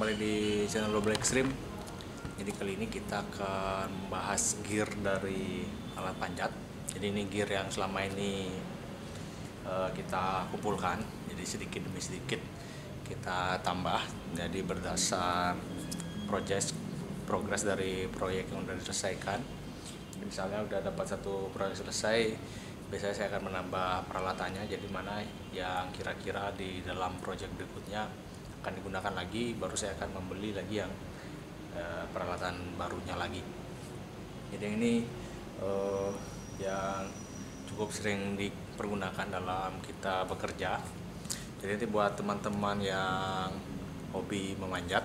kembali di channel Global Extreme. Jadi kali ini kita akan membahas gear dari alat panjat. Jadi ini gear yang selama ini kita kumpulkan. Jadi sedikit demi sedikit kita tambah. Jadi berdasar progres dari proyek yang sudah diselesaikan. Misalnya udah dapat satu proyek selesai, biasanya saya akan menambah peralatannya. Jadi mana yang kira-kira di dalam proyek berikutnya akan digunakan lagi, baru saya akan membeli lagi yang peralatan barunya lagi. Jadi ini yang cukup sering dipergunakan dalam kita bekerja. Jadi nanti buat teman-teman yang hobi memanjat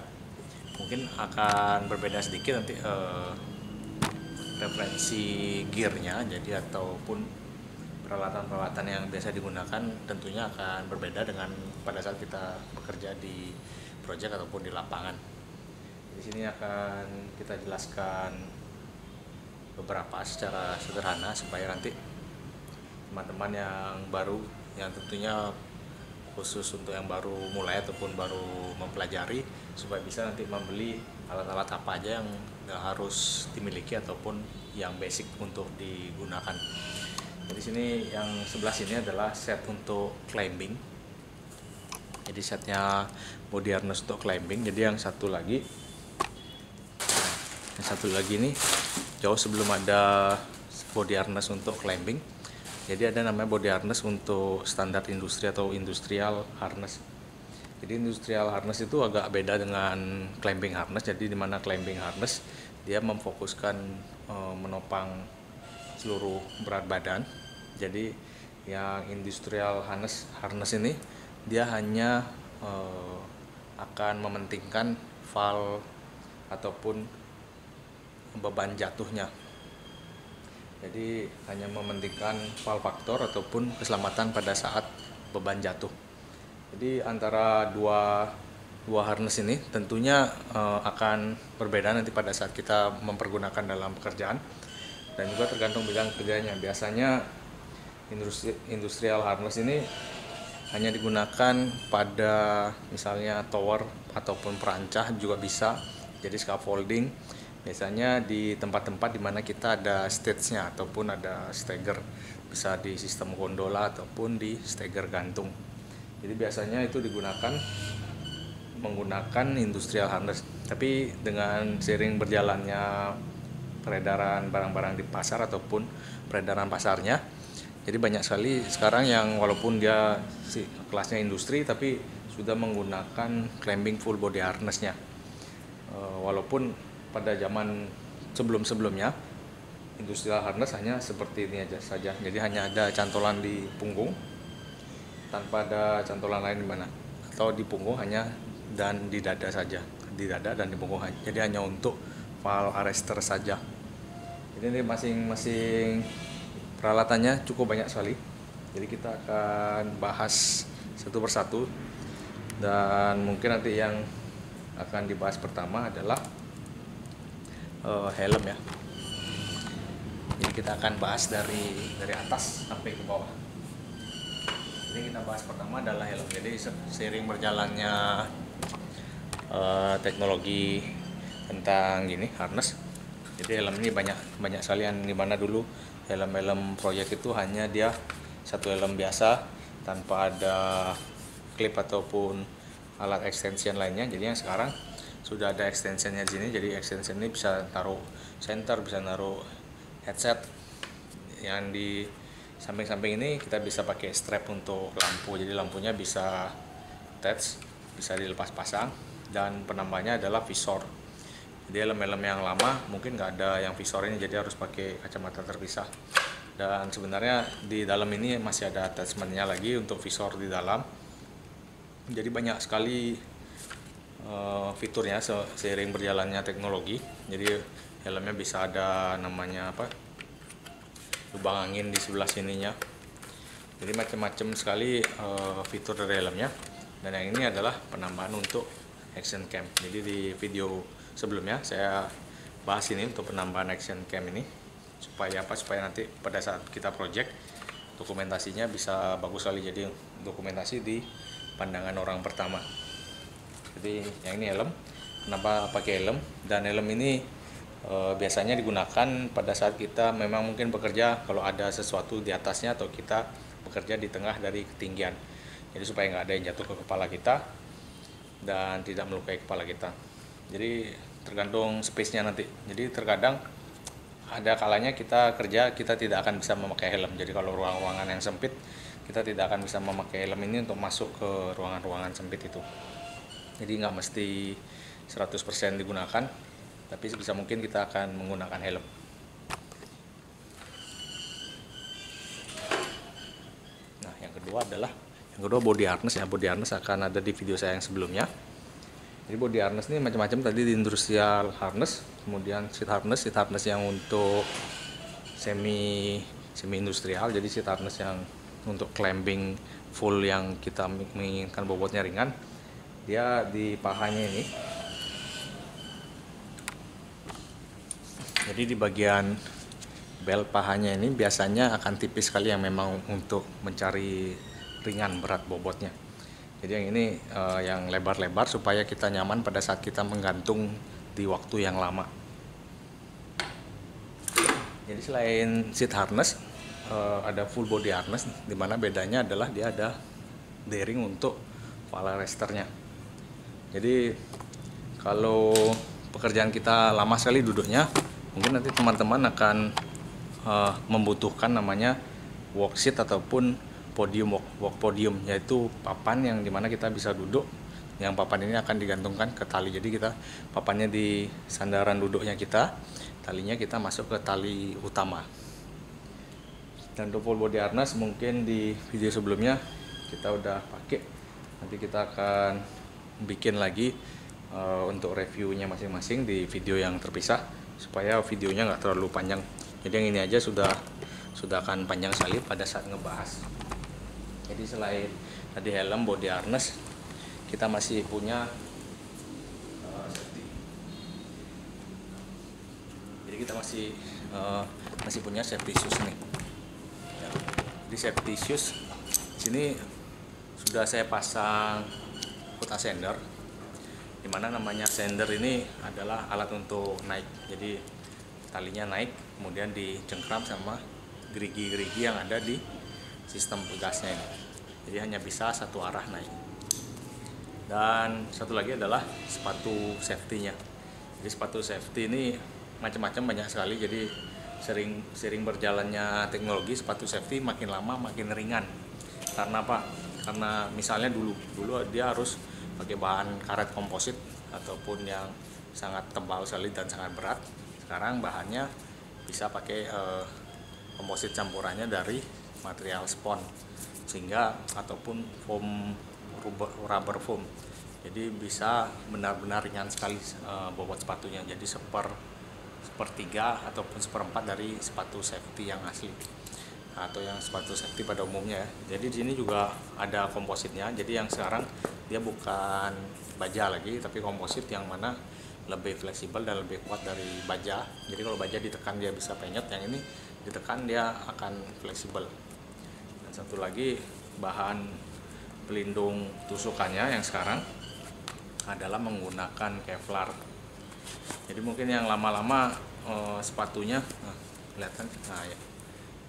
mungkin akan berbeda sedikit nanti referensi gearnya, jadi ataupun peralatan-peralatan yang biasa digunakan tentunya akan berbeda dengan pada saat kita bekerja di proyek ataupun di lapangan. Di sini akan kita jelaskan beberapa secara sederhana supaya nanti teman-teman yang baru, yang tentunya khusus untuk yang baru mulai ataupun baru mempelajari, supaya bisa nanti membeli alat-alat apa aja yang harus dimiliki ataupun yang basic untuk digunakan. Di sini yang sebelah sini adalah set untuk climbing. Jadi setnya body harness untuk climbing. Jadi yang satu lagi ini jauh sebelum ada body harness untuk climbing. Jadi ada namanya body harness untuk standar industri atau industrial harness. Jadi industrial harness itu agak beda dengan climbing harness. Jadi di mana climbing harness dia memfokuskan menopang seluruh berat badan. Jadi yang industrial harness ini dia hanya akan mementingkan valve ataupun beban jatuhnya. Jadi hanya mementingkan valve faktor ataupun keselamatan pada saat beban jatuh. Jadi antara dua harness ini tentunya akan berbeda nanti pada saat kita mempergunakan dalam pekerjaan, dan juga tergantung bidang kerjanya. Biasanya industrial harness ini hanya digunakan pada misalnya tower ataupun perancah juga bisa. Jadi scaffolding biasanya di tempat-tempat di mana kita ada stage-nya ataupun ada stagger, bisa di sistem gondola ataupun di stagger gantung. Jadi biasanya itu digunakan menggunakan industrial harness. Tapi dengan seiring berjalannya peredaran barang-barang di pasar ataupun peredaran pasarnya, jadi banyak sekali sekarang yang walaupun dia kelasnya industri tapi sudah menggunakan climbing full body harness-nya. Walaupun pada zaman sebelum-sebelumnya industrial harness hanya seperti ini aja saja. Jadi hanya ada cantolan di punggung tanpa ada cantolan lain di mana, atau di punggung hanya dan di dada saja, di dada dan di punggung. Jadi hanya untuk valve arrestor saja. Jadi ini masing-masing peralatannya cukup banyak sekali. Jadi kita akan bahas satu persatu, dan mungkin nanti yang akan dibahas pertama adalah helm ya. Jadi kita akan bahas dari atas sampai ke bawah. Jadi kita bahas pertama adalah helm. Jadi seiring berjalannya teknologi tentang harness, jadi helm ini banyak sekali, yang dimana dulu helm proyek itu hanya dia satu helm biasa tanpa ada klip ataupun alat extension lainnya. Jadi yang sekarang sudah ada extensionnya di sini. Jadi extension ini bisa taruh center, bisa naruh headset. Yang di samping-samping ini kita bisa pakai strap untuk lampu. Jadi lampunya bisa attach, bisa dilepas pasang, dan penambahnya adalah visor. Jadi helm-helm yang lama mungkin nggak ada yang visor ini, jadi harus pakai kacamata terpisah. Dan sebenarnya di dalam ini masih ada attachmentnya lagi untuk visor di dalam. Jadi banyak sekali fiturnya seiring berjalannya teknologi. Jadi helmnya bisa ada namanya lubang angin di sebelah sininya. Jadi macam-macam sekali fitur dari helmnya. Dan yang ini adalah penambahan untuk action cam. Jadi di video sebelumnya saya bahas ini untuk penambahan action cam ini supaya nanti pada saat kita project dokumentasinya bisa bagus sekali. Jadi dokumentasi di pandangan orang pertama. Jadi yang ini helm. Kenapa pakai helm? Dan helm ini biasanya digunakan pada saat kita memang mungkin bekerja kalau ada sesuatu di atasnya atau kita bekerja di tengah dari ketinggian. Jadi supaya nggak ada yang jatuh ke kepala kita dan tidak melukai kepala kita. Jadi tergantung space-nya nanti. Jadi terkadang ada kalanya kita kerja kita tidak akan bisa memakai helm. Jadi kalau ruangan-ruangan yang sempit kita tidak akan bisa memakai helm ini untuk masuk ke ruangan-ruangan sempit itu. Jadi nggak mesti 100% digunakan, tapi sebisa mungkin kita akan menggunakan helm. Nah, yang kedua body harness ya. Body harness akan ada di video saya yang sebelumnya. Jadi body harness ini macam-macam, tadi di industrial harness, kemudian seat harness yang untuk semi industrial. Jadi seat harness yang untuk climbing full yang kita menginginkan bobotnya ringan. Dia di pahanya ini. Jadi di bagian belt pahanya ini biasanya akan tipis sekali yang memang untuk mencari ringan berat bobotnya. Jadi yang ini yang lebar-lebar supaya kita nyaman pada saat kita menggantung di waktu yang lama. Jadi selain seat harness ada full body harness, dimana bedanya adalah dia ada D-ring untuk pala resternya. Jadi kalau pekerjaan kita lama sekali duduknya, mungkin nanti teman-teman akan membutuhkan namanya walk seat ataupun walk podium, yaitu papan yang dimana kita bisa duduk. Yang papan ini akan digantungkan ke tali. Jadi kita papannya di sandaran duduknya kita, talinya kita masuk ke tali utama. Dan untuk full body harness mungkin di video sebelumnya kita udah pakai. Nanti kita akan bikin lagi untuk reviewnya masing-masing di video yang terpisah supaya videonya nggak terlalu panjang. Jadi yang ini aja sudah akan panjang sekali pada saat ngebahas. Jadi selain tadi helm, body harness, kita masih punya safety. Jadi kita masih punya safety shoes nih. Ya. Di safety shoes sini sudah saya pasang foot ascender, dimana namanya ascender ini adalah alat untuk naik. Jadi talinya naik, kemudian dicengkram sama gerigi-gerigi yang ada di sistem pegasnya ini. Jadi hanya bisa satu arah naik. Dan satu lagi adalah sepatu safety-nya. Jadi sepatu safety ini macam-macam, banyak sekali. Jadi sering berjalannya teknologi, sepatu safety makin lama makin ringan. Karena apa? Karena misalnya dulu dia harus pakai bahan karet komposit ataupun yang sangat tebal sekali dan sangat berat. Sekarang bahannya bisa pakai komposit campurannya dari material spon sehingga ataupun foam, rubber foam. Jadi bisa benar-benar ringan sekali bobot sepatunya. Jadi sepertiga ataupun seperempat dari sepatu safety yang asli atau yang sepatu safety pada umumnya ya. Jadi di sini juga ada kompositnya. Jadi yang sekarang dia bukan baja lagi tapi komposit yang mana lebih fleksibel dan lebih kuat dari baja. Jadi kalau baja ditekan dia bisa penyet, yang ini ditekan dia akan fleksibel. Dan satu lagi bahan pelindung tusukannya yang sekarang adalah menggunakan Kevlar. Jadi mungkin yang lama-lama sepatunya kelihatan, nah ya.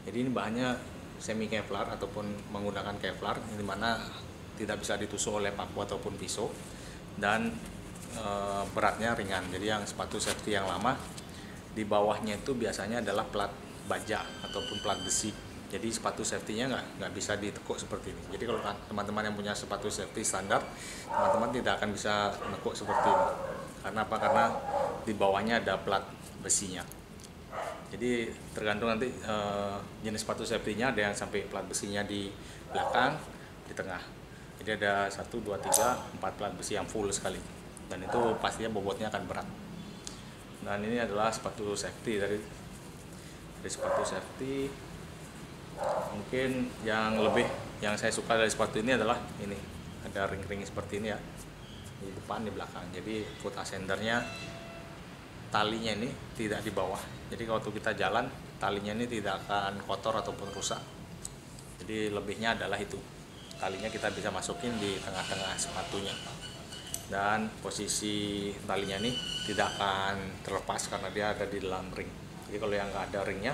Jadi ini bahannya semi Kevlar ataupun menggunakan Kevlar, di mana tidak bisa ditusuk oleh paku ataupun pisau, dan beratnya ringan. Jadi yang sepatu safety yang lama di bawahnya itu biasanya adalah plat baja ataupun plat besi. Jadi sepatu safety-nya nggak bisa ditekuk seperti ini. Jadi kalau teman-teman yang punya sepatu safety standar, teman-teman tidak akan bisa menekuk seperti ini. Karena apa? Karena di bawahnya ada plat besinya. Jadi tergantung nanti jenis sepatu safety-nya, ada yang sampai plat besinya di belakang, di tengah. Jadi ada 1, 2, 3, 4 plat besi yang full sekali. Dan itu pastinya bobotnya akan berat. Dan ini adalah sepatu safety dari sepatu safety. Mungkin yang saya suka dari sepatu ini adalah ini, ada ring-ring seperti ini ya, di depan, di belakang. Jadi foot ascendernya, talinya ini tidak di bawah. Jadi kalau kita jalan, talinya ini tidak akan kotor ataupun rusak. Jadi lebihnya adalah itu, talinya kita bisa masukin di tengah-tengah sepatunya. dan posisi talinya ini tidak akan terlepas karena dia ada di dalam ring. Jadi kalau yang nggak ada ringnya,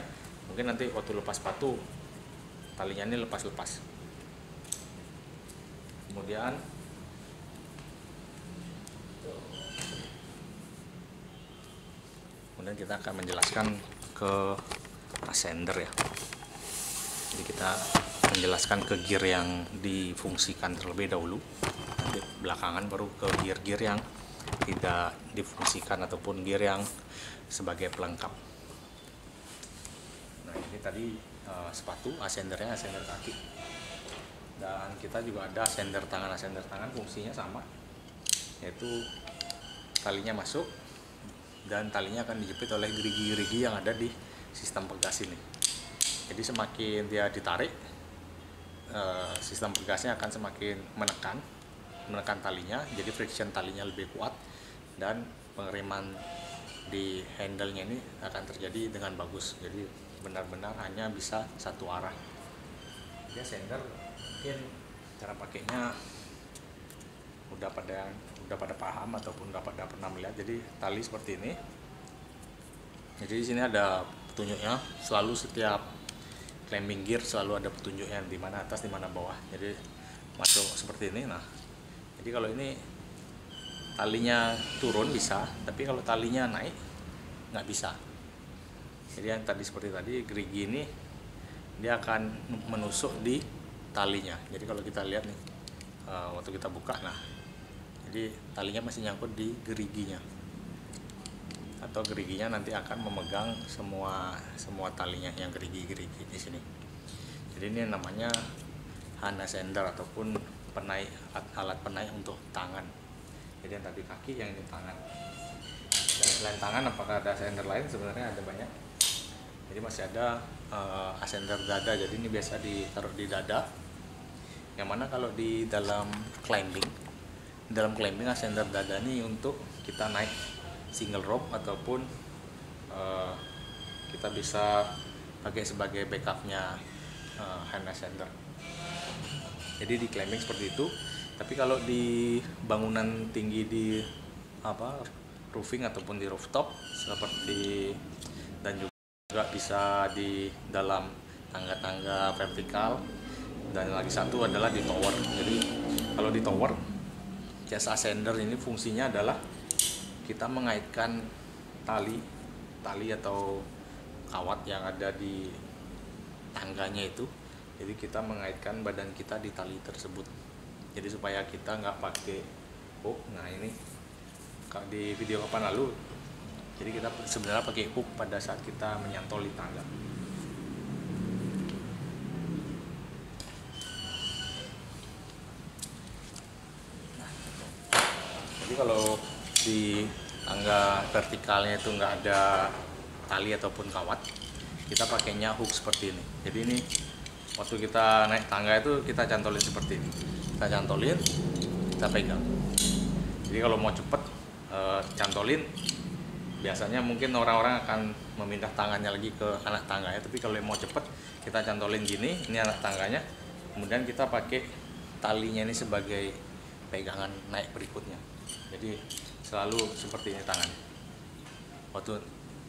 mungkin nanti waktu lepas sepatu talinya ini lepas-lepas. Kemudian kita akan menjelaskan ke ascender ya. Jadi kita menjelaskan ke gear yang difungsikan terlebih dahulu, nanti belakangan baru ke gear-gear yang tidak difungsikan ataupun gear yang sebagai pelengkap. Nah ini tadi sepatu, ascendernya ascender kaki, dan kita juga ada ascender tangan. Ascender tangan fungsinya sama, yaitu talinya masuk dan talinya akan dijepit oleh gerigi-gerigi yang ada di sistem pegas ini. Jadi semakin dia ditarik, sistem pegasnya akan semakin menekan talinya, jadi friction talinya lebih kuat dan pengereman di handle-nya ini akan terjadi dengan bagus. Jadi benar-benar hanya bisa satu arah. Dia ascender mungkin cara pakainya udah pada paham ataupun udah pada pernah melihat. Jadi tali seperti ini. Jadi di sini ada petunjuknya, selalu setiap climbing gear selalu ada petunjuknya di mana atas, di mana bawah. Jadi masuk seperti ini. Nah, jadi kalau ini talinya turun bisa, tapi kalau talinya naik nggak bisa. Jadi yang tadi seperti tadi gerigi ini dia akan menusuk di talinya. Jadi kalau kita lihat nih, waktu kita buka, nah jadi talinya masih nyangkut di geriginya, atau geriginya nanti akan memegang semua talinya yang gerigi di sini. Jadi ini namanya hand ascender ataupun alat penaik untuk tangan. Jadi yang tadi kaki, yang ini tangan. Dan selain tangan, apakah ada ascender lain? Sebenarnya ada banyak. Jadi masih ada ascender dada. Jadi ini biasa ditaruh di dada. Yang mana kalau di dalam climbing ascender dada ini untuk kita naik single rope ataupun kita bisa pakai sebagai backupnya hand ascender. Jadi di climbing seperti itu. Tapi kalau di bangunan tinggi di roofing ataupun di rooftop seperti, dan juga bisa di dalam tangga-tangga vertikal, dan lagi satu adalah di tower. Jadi kalau di tower, jasa ascender ini fungsinya adalah kita mengaitkan tali atau kawat yang ada di tangganya itu. Jadi kita mengaitkan badan kita di tali tersebut. Jadi supaya kita nggak pakai hook. Nah ini di video kapan lalu, jadi kita sebenarnya pakai hook pada saat kita menyantol di tangga. Jadi kalau di tangga vertikalnya itu nggak ada tali ataupun kawat, kita pakainya hook seperti ini. Jadi ini waktu kita naik tangga itu kita cantolin seperti ini. Kita cantolin, kita pegang. Jadi kalau mau cepet cantolin, biasanya mungkin orang-orang akan memindah tangannya lagi ke anak tangganya. Tapi kalau mau cepet, kita cantolin gini, ini anak tangganya. Kemudian kita pakai talinya ini sebagai pegangan naik berikutnya. Jadi selalu seperti ini tangan.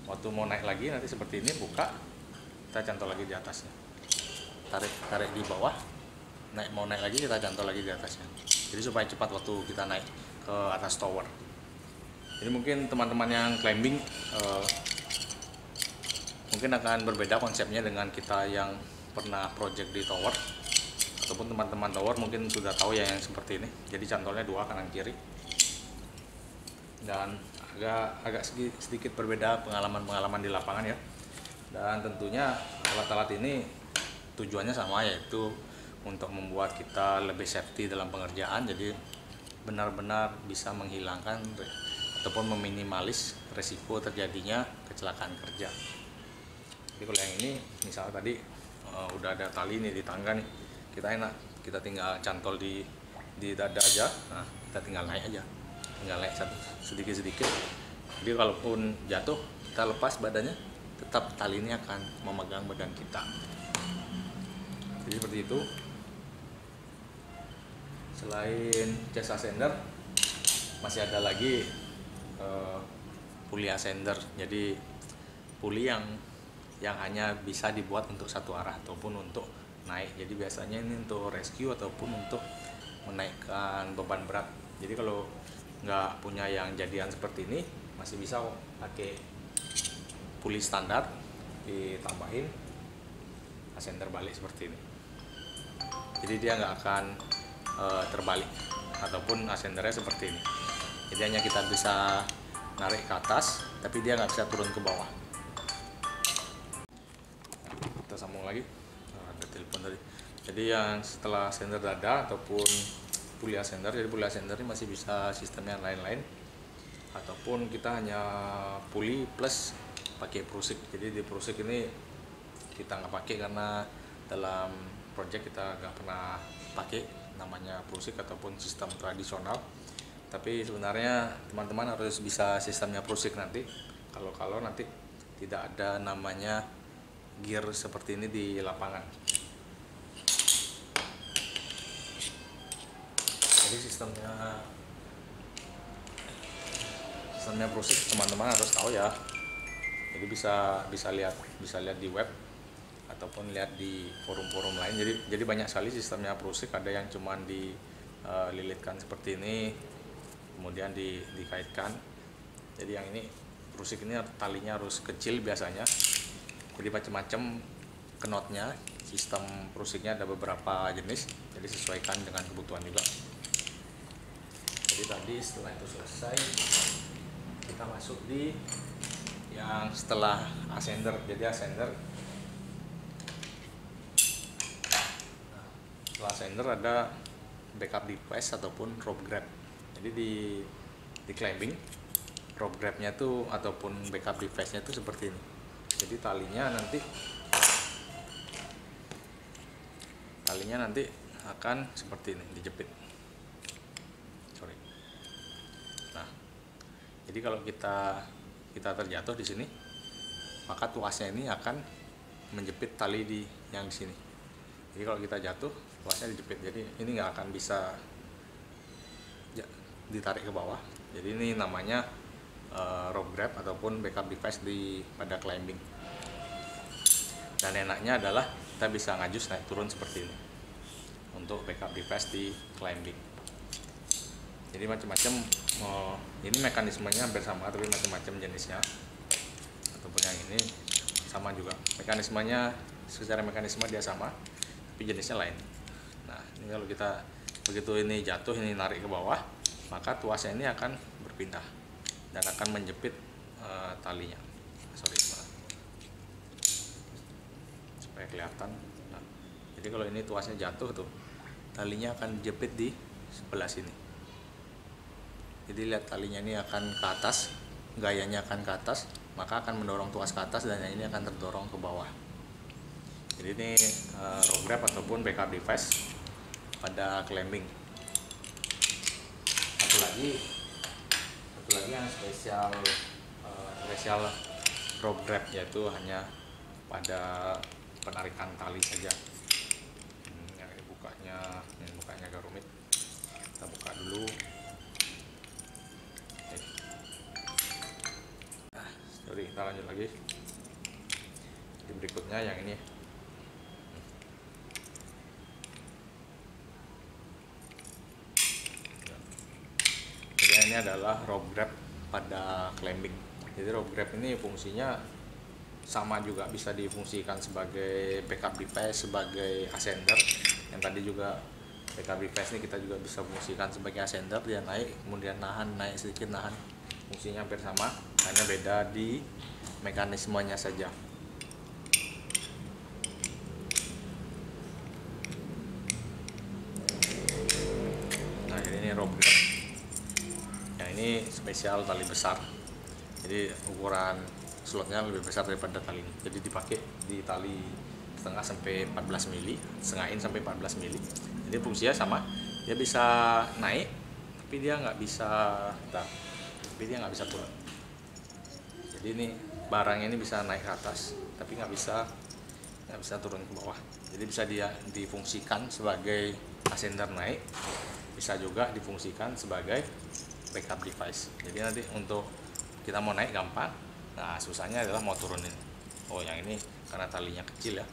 Waktu mau naik lagi nanti seperti ini, buka, kita cantol lagi di atasnya. Tarik di bawah, mau naik lagi, kita cantol lagi di atasnya. Jadi supaya cepat waktu kita naik ke atas tower. Jadi mungkin teman-teman yang climbing mungkin akan berbeda konsepnya dengan kita yang pernah project di tower, ataupun teman-teman tower mungkin sudah tahu ya yang seperti ini. Jadi cantolnya dua, kanan kiri, dan agak sedikit berbeda pengalaman di lapangan ya. Dan tentunya alat-alat ini tujuannya sama, yaitu untuk membuat kita lebih safety dalam pengerjaan. Jadi benar-benar bisa menghilangkan ataupun meminimalis resiko terjadinya kecelakaan kerja. Jadi kalau yang ini misalnya tadi udah ada tali nih di tangga nih, kita tinggal cantol di dada aja. Nah, kita tinggal naik sedikit-sedikit. Jadi kalaupun jatuh, kita lepas badannya, tetap tali ini akan memegang badan kita. Jadi seperti itu. Selain jasa ascender, masih ada lagi pulley ascender. Jadi pulley yang hanya bisa dibuat untuk satu arah ataupun untuk naik. Jadi biasanya ini untuk rescue ataupun untuk menaikkan beban berat. Jadi kalau nggak punya yang jadian seperti ini, masih bisa pakai pulley standar ditambahin ascender balik seperti ini. Jadi dia nggak akan terbalik ataupun ascendernya seperti ini. Jadi hanya kita bisa narik ke atas, tapi dia nggak bisa turun ke bawah. Kita sambung lagi. Ada telepon tadi. Jadi yang setelah ascender dada ataupun pulley ascender, jadi pulley ascender ini masih bisa sistemnya lain-lain, ataupun kita hanya pulley plus pakai prusik. Jadi di prusik ini kita nggak pakai karena dalam project kita nggak pernah pakai namanya prusik ataupun sistem tradisional. Tapi sebenarnya teman-teman harus bisa sistemnya prusik nanti kalau nanti tidak ada namanya gear seperti ini di lapangan. Jadi sistemnya prusik teman-teman harus tahu ya. Jadi bisa lihat di web ataupun lihat di forum-forum lain. Jadi banyak sekali sistemnya prusik. Ada yang cuman dililitkan seperti ini, kemudian dikaitkan. Jadi yang ini prusik ini talinya harus kecil biasanya. Jadi macam-macam knotnya. Sistem prusiknya ada beberapa jenis. Jadi sesuaikan dengan kebutuhan juga. Jadi tadi setelah itu selesai, kita masuk di yang setelah ascender. Jadi ascender, setelah ascender ada backup device ataupun rope grab. Jadi di climbing rope grabnya tuh ataupun backup device-nya tuh seperti ini. Jadi talinya nanti akan seperti ini, dijepit. Nah, jadi kalau kita terjatuh di sini, maka tuasnya ini akan menjepit tali yang di sini. Jadi kalau kita jatuh, tuasnya dijepit. Jadi ini nggak akan bisa ditarik ke bawah. Jadi ini namanya rope grab ataupun backup device pada climbing. Dan enaknya adalah kita bisa ngajus naik turun seperti ini untuk backup device di climbing. Jadi macam-macam, ini mekanismenya hampir sama tapi macam-macam jenisnya. Ataupun yang ini sama juga, mekanismenya secara mekanisme dia sama tapi jenisnya lain. Nah, ini kalau kita begitu ini jatuh, ini narik ke bawah, maka tuasnya ini akan berpindah dan akan menjepit talinya. Supaya kelihatan. Nah, jadi kalau ini tuasnya jatuh tuh, talinya akan dijepit di sebelah sini. Jadi lihat talinya ini akan ke atas, gayanya akan ke atas, maka akan mendorong tuas ke atas dan yang ini akan terdorong ke bawah. Jadi ini rope grab ataupun backup device pada climbing. Satu lagi yang spesial rope grab, yaitu hanya pada penarikan tali saja. Yang ini bukanya agak rumit. Kita buka dulu. Kita lanjut lagi. Di berikutnya yang ini. Jadi ini adalah rope grab pada climbing. Jadi rope grab ini fungsinya sama juga, bisa difungsikan sebagai backup device, sebagai ascender. Yang tadi juga backup device ini kita juga bisa fungsikan sebagai ascender. Dia naik, kemudian naik sedikit, nahan. Fungsinya hampir sama, hanya beda di mekanismenya saja. Nah, ini rope grab. Yang ini spesial tali besar. Jadi ukuran slotnya lebih besar daripada tali ini. Jadi dipakai di tali setengah sampai 14 mili, setengah in sampai 14 mili. Jadi fungsinya sama. Dia bisa naik, tapi dia nggak bisa turun. Jadi ini barangnya ini bisa naik ke atas, tapi nggak bisa turun ke bawah. Jadi bisa dia difungsikan sebagai ascender naik, bisa juga difungsikan sebagai backup device. Jadi nanti untuk kita mau naik gampang. Nah, susahnya adalah mau turunin. Oh, yang ini karena talinya kecil ya,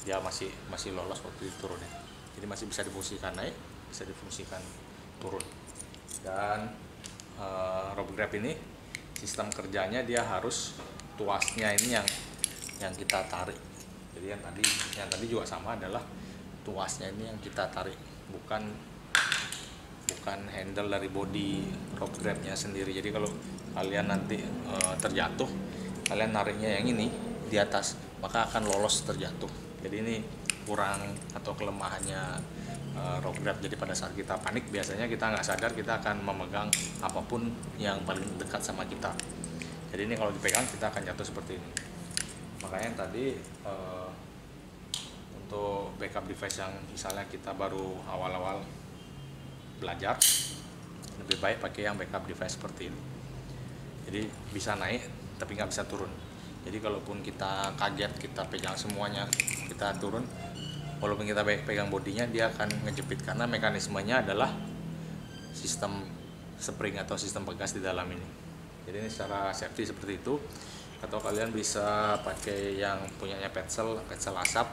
dia masih lolos waktu diturunin. Jadi masih bisa difungsikan naik, bisa difungsikan turun. Dan rope grab ini sistem kerjanya dia harus tuasnya ini yang kita tarik. Jadi yang tadi juga sama, adalah tuasnya ini yang kita tarik, bukan handle dari body rope grabnya sendiri. Jadi kalau kalian nanti terjatuh, kalian nariknya yang ini di atas, maka akan lolos terjatuh. Jadi ini kurang atau kelemahannya rope grab. Jadi pada saat kita panik, biasanya kita nggak sadar kita akan memegang apapun yang paling dekat sama kita. Jadi ini kalau dipegang kita akan jatuh seperti ini. Makanya tadi untuk backup device yang misalnya kita baru awal-awal belajar, lebih baik pakai yang backup device seperti ini. Jadi bisa naik tapi nggak bisa turun. Jadi kalaupun kita kaget, kita pegang semuanya, kita turun, walaupun kita pegang bodinya, dia akan ngejepit karena mekanismenya adalah sistem spring atau sistem pegas di dalam ini. Jadi ini secara safety seperti itu. Atau kalian bisa pakai yang punyanya Petzl asap,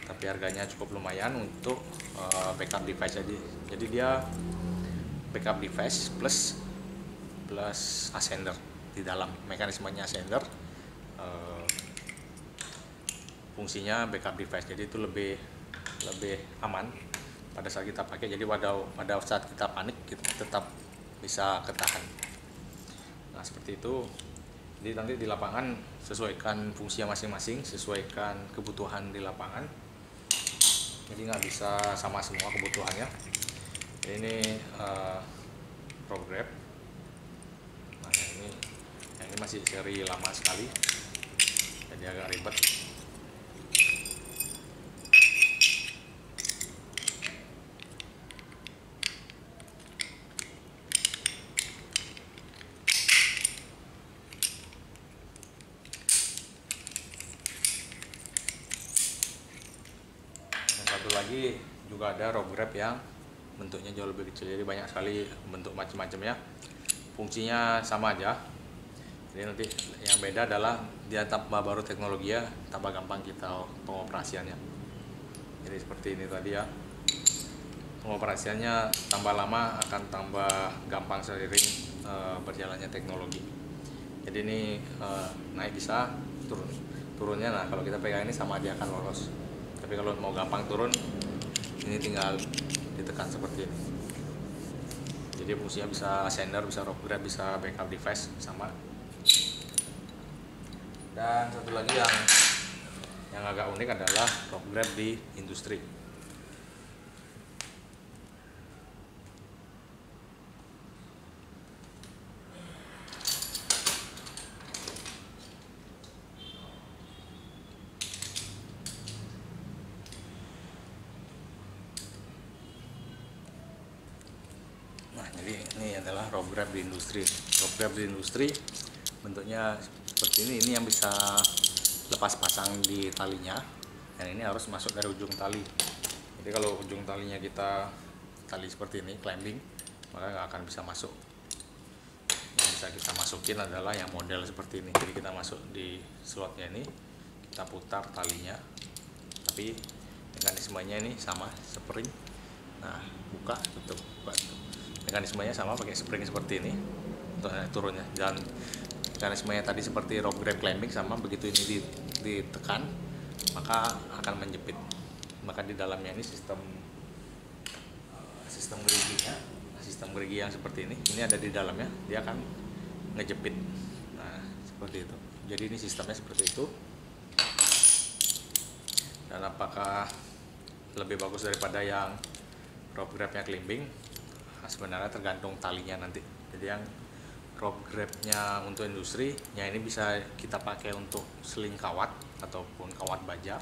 tapi harganya cukup lumayan untuk backup device. Jadi dia backup device plus ascender di dalam, mekanismenya ascender, fungsinya backup device. Jadi itu lebih aman pada saat kita pakai. Jadi pada saat kita panik, kita tetap bisa ketahan. Nah, seperti itu. Jadi nanti di lapangan sesuaikan fungsinya masing-masing, sesuaikan kebutuhan di lapangan. Jadi nggak bisa sama semua kebutuhannya. Ini rope grab. Nah, yang ini masih seri lama sekali, jadi agak ribet. Satu lagi juga ada rope grab yang bentuknya jauh lebih kecil. Jadi banyak sekali bentuk macam-macamnya, fungsinya sama aja. Jadi nanti yang beda adalah dia tambah baru teknologi ya, tambah gampang kita pengoperasiannya. Jadi seperti ini tadi ya, pengoperasiannya tambah lama akan tambah gampang seiring berjalannya teknologi. Jadi ini naik bisa, turunnya, nah kalau kita pegang ini sama dia akan lolos. Tapi kalau mau gampang turun, ini tinggal ditekan seperti ini. Jadi fungsinya bisa ascender, bisa rope grab, bisa backup device sama. Dan satu lagi yang agak unik adalah rope grab di industri. Nah, jadi ini adalah rope grab di industri. Rope grab di industri bentuknya seperti ini. Ini yang bisa lepas pasang di talinya. Yang ini harus masuk dari ujung tali. Jadi kalau ujung talinya kita tali seperti ini, climbing, maka nggak akan bisa masuk. Yang bisa kita masukin adalah yang model seperti ini. Jadi kita masuk di slotnya ini, kita putar talinya. Tapi mekanismenya ini sama, spring. Nah, buka, tutup, buka, tutup. Mekanismenya sama, pakai spring seperti ini untuk turunnya. Dan mekanismenya tadi seperti rope grab climbing sama, begitu ini ditekan maka akan menjepit. Maka di dalamnya ini sistem geriginya, sistem gerigi yang seperti ini ada di dalamnya, dia akan ngejepit. Nah, seperti itu. Jadi ini sistemnya seperti itu. Dan apakah lebih bagus daripada yang rope grabnya climbing? Nah, sebenarnya tergantung talinya nanti. Jadi yang rope grabnya untuk industri, ya ini bisa kita pakai untuk seling kawat ataupun kawat baja.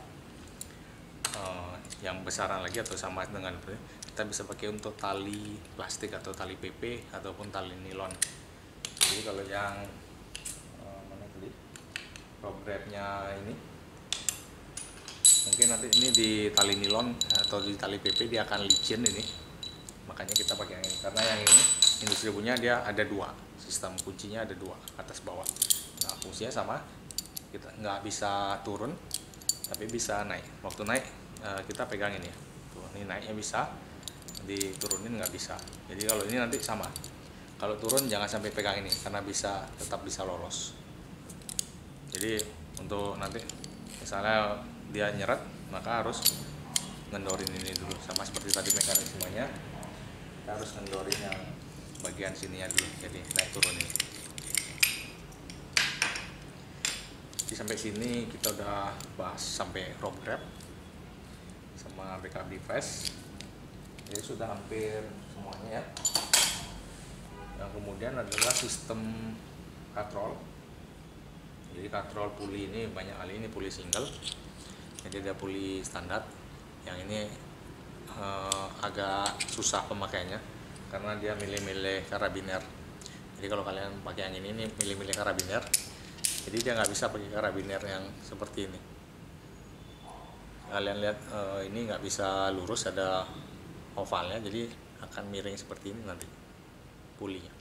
Yang besaran lagi atau sama dengan itu, kita bisa pakai untuk tali plastik atau tali PP ataupun tali nilon. Jadi kalau yang mana tadi rope grabnya ini, mungkin nanti ini di tali nilon atau di tali PP dia akan licin ini, makanya kita pakai yang ini. Karena yang ini industri punya dia ada dua, sistem kuncinya ada dua, atas bawah. Nah fungsinya sama, kita nggak bisa turun tapi bisa naik. Waktu naik kita pegang ini, tuh, ini naiknya bisa, diturunin nggak bisa. Jadi kalau ini nanti sama, kalau turun jangan sampai pegang ini karena tetap bisa lolos. Jadi untuk nanti misalnya dia nyeret, maka harus ngendorin ini dulu, sama seperti tadi mekanismenya, kita harus ngendorin yang bagian sininya dulu, jadi naik turun ini. Jadi sampai sini kita udah bahas sampai rope grab sama backup device, jadi sudah hampir semuanya ya. Yang kemudian adalah sistem katrol. Jadi katrol puli ini banyak kali, ini puli single, jadi ada puli standar. Yang ini agak susah pemakaiannya karena dia milih-milih karabiner. Jadi kalau kalian pakai yang ini milih-milih karabiner, jadi dia nggak bisa pakai karabiner yang seperti ini. Kalian lihat ini nggak bisa lurus, ada ovalnya, jadi akan miring seperti ini nanti pulinya.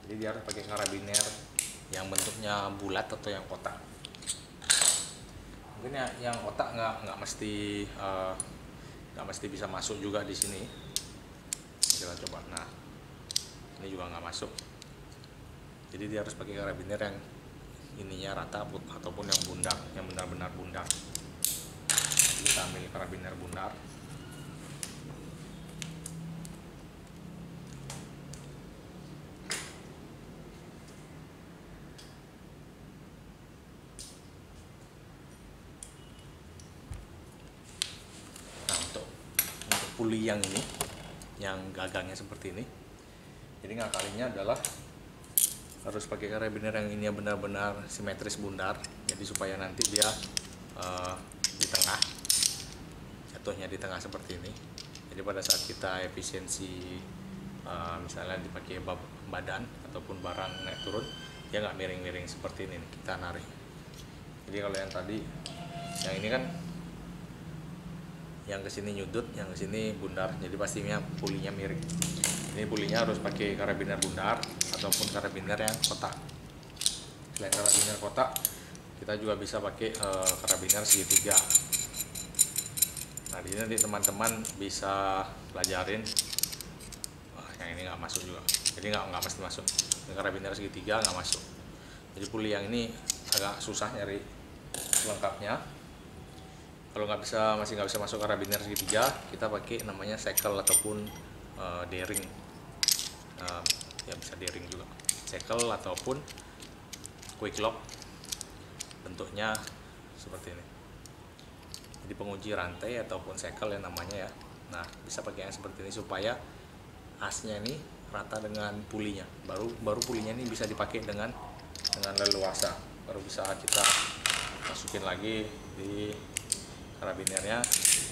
Jadi dia harus pakai karabiner yang bentuknya bulat atau yang kotak. Mungkin yang kotak nggak mesti bisa masuk juga di sini. Kita coba. Nah, ini juga nggak masuk. Jadi dia harus pakai karabiner yang ininya rata ataupun yang bundar, yang benar-benar bundar. Jadi kita ambil karabiner bundar. Puli yang ini, yang gagangnya seperti ini, jadi ngakalinya adalah harus pakai karabiner yang ini benar-benar simetris bundar, jadi supaya nanti dia di tengah, jatuhnya di tengah seperti ini. Jadi pada saat kita efisiensi misalnya dipakai badan ataupun barang naik turun, dia nggak miring-miring seperti ini, kita narik. Jadi kalau yang tadi, yang ini kan yang kesini nyudut, yang kesini bundar, jadi pastinya pulinya miring. Ini pulinya harus pakai karabiner bundar ataupun karabiner yang kotak. Selain karabiner kotak, kita juga bisa pakai karabiner segitiga. Nah, di sini nanti teman-teman bisa pelajarin. Yang ini nggak masuk juga, jadi nggak mesti masuk. Ini karabiner segitiga nggak masuk. Jadi puli yang ini agak susah nyari lengkapnya. Kalau masih nggak bisa masuk karabiner segitiga, kita pakai namanya shackle ataupun daring. Ya bisa daring juga, shackle ataupun quick lock, bentuknya seperti ini. Jadi pengunci rantai ataupun shackle yang namanya ya. Nah, bisa pakai yang seperti ini supaya asnya ini rata dengan pulinya. Baru pulinya ini bisa dipakai dengan leluasa. Baru bisa kita masukin lagi di karabinernya,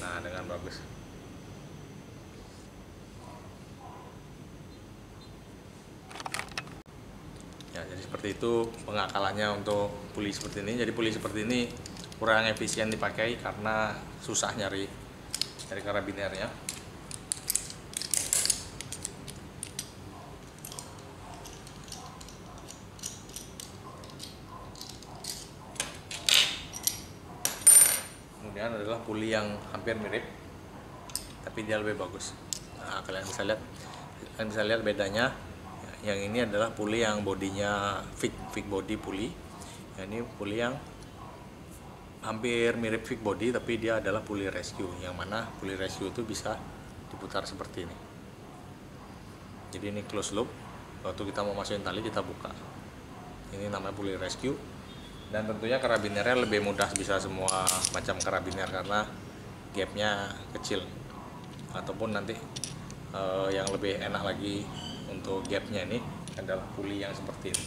nah dengan bagus. Ya, jadi seperti itu pengakalannya untuk puli seperti ini. Jadi puli seperti ini kurang efisien dipakai karena susah nyari karabinernya. Kemudian adalah puli yang hampir mirip tapi dia lebih bagus. Nah, kalian bisa lihat bedanya. Yang ini adalah puli yang bodinya fix body puli. Yang ini puli yang hampir mirip fix body tapi dia adalah puli rescue, yang mana puli rescue itu bisa diputar seperti ini. Jadi ini close loop, waktu kita mau masukin tali kita buka. Ini namanya puli rescue. Dan tentunya karabinernya lebih mudah, bisa semua macam karabiner karena gapnya kecil. Ataupun nanti yang lebih enak lagi untuk gapnya ini adalah puli yang seperti ini.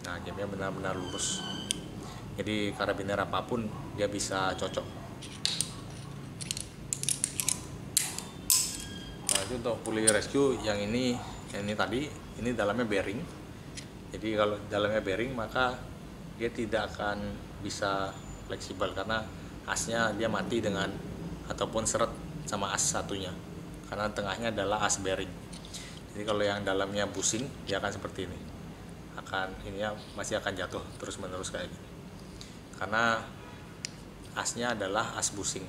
Nah, gapnya benar-benar lurus, jadi karabiner apapun dia bisa cocok. Nah, itu untuk puli rescue yang ini tadi, ini dalamnya bearing. Jadi kalau dalamnya bearing maka dia tidak akan bisa fleksibel karena asnya dia mati dengan ataupun seret sama as satunya, karena tengahnya adalah as bearing. Jadi kalau yang dalamnya busing dia akan seperti ini, masih akan jatuh terus menerus kayak gini, karena asnya adalah as busing.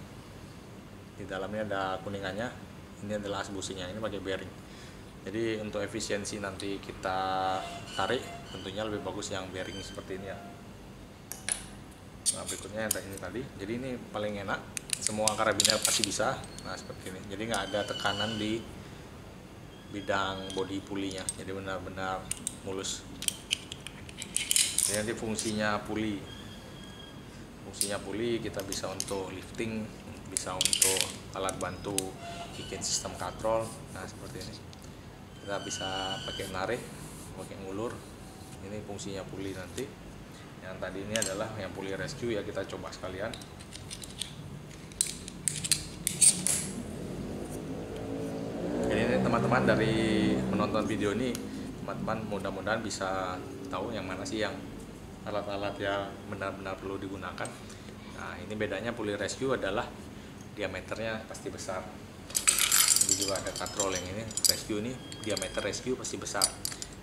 Di dalamnya ada kuningannya, ini adalah as busing, yang ini pakai bearing. Jadi untuk efisiensi nanti kita tarik tentunya lebih bagus yang bearing seperti ini ya. Nah berikutnya yang ini tadi, jadi ini paling enak, semua karabiner pasti bisa. Nah seperti ini, jadi nggak ada tekanan di bidang body pulinya, jadi benar-benar mulus. Jadi nanti fungsinya puli kita bisa untuk lifting, bisa untuk alat bantu bikin sistem katrol. Nah seperti ini, kita bisa pakai narik, pakai ngulur. Ini fungsinya puli nanti. Yang tadi ini adalah yang puli rescue ya, kita coba sekalian. Jadi ini teman-teman dari menonton video ini, teman-teman mudah-mudahan bisa tahu yang mana sih yang alat-alat yang benar-benar perlu digunakan. Nah ini bedanya, puli rescue adalah diameternya pasti besar. Jadi juga ada katrol yang ini rescue, ini diameter rescue pasti besar,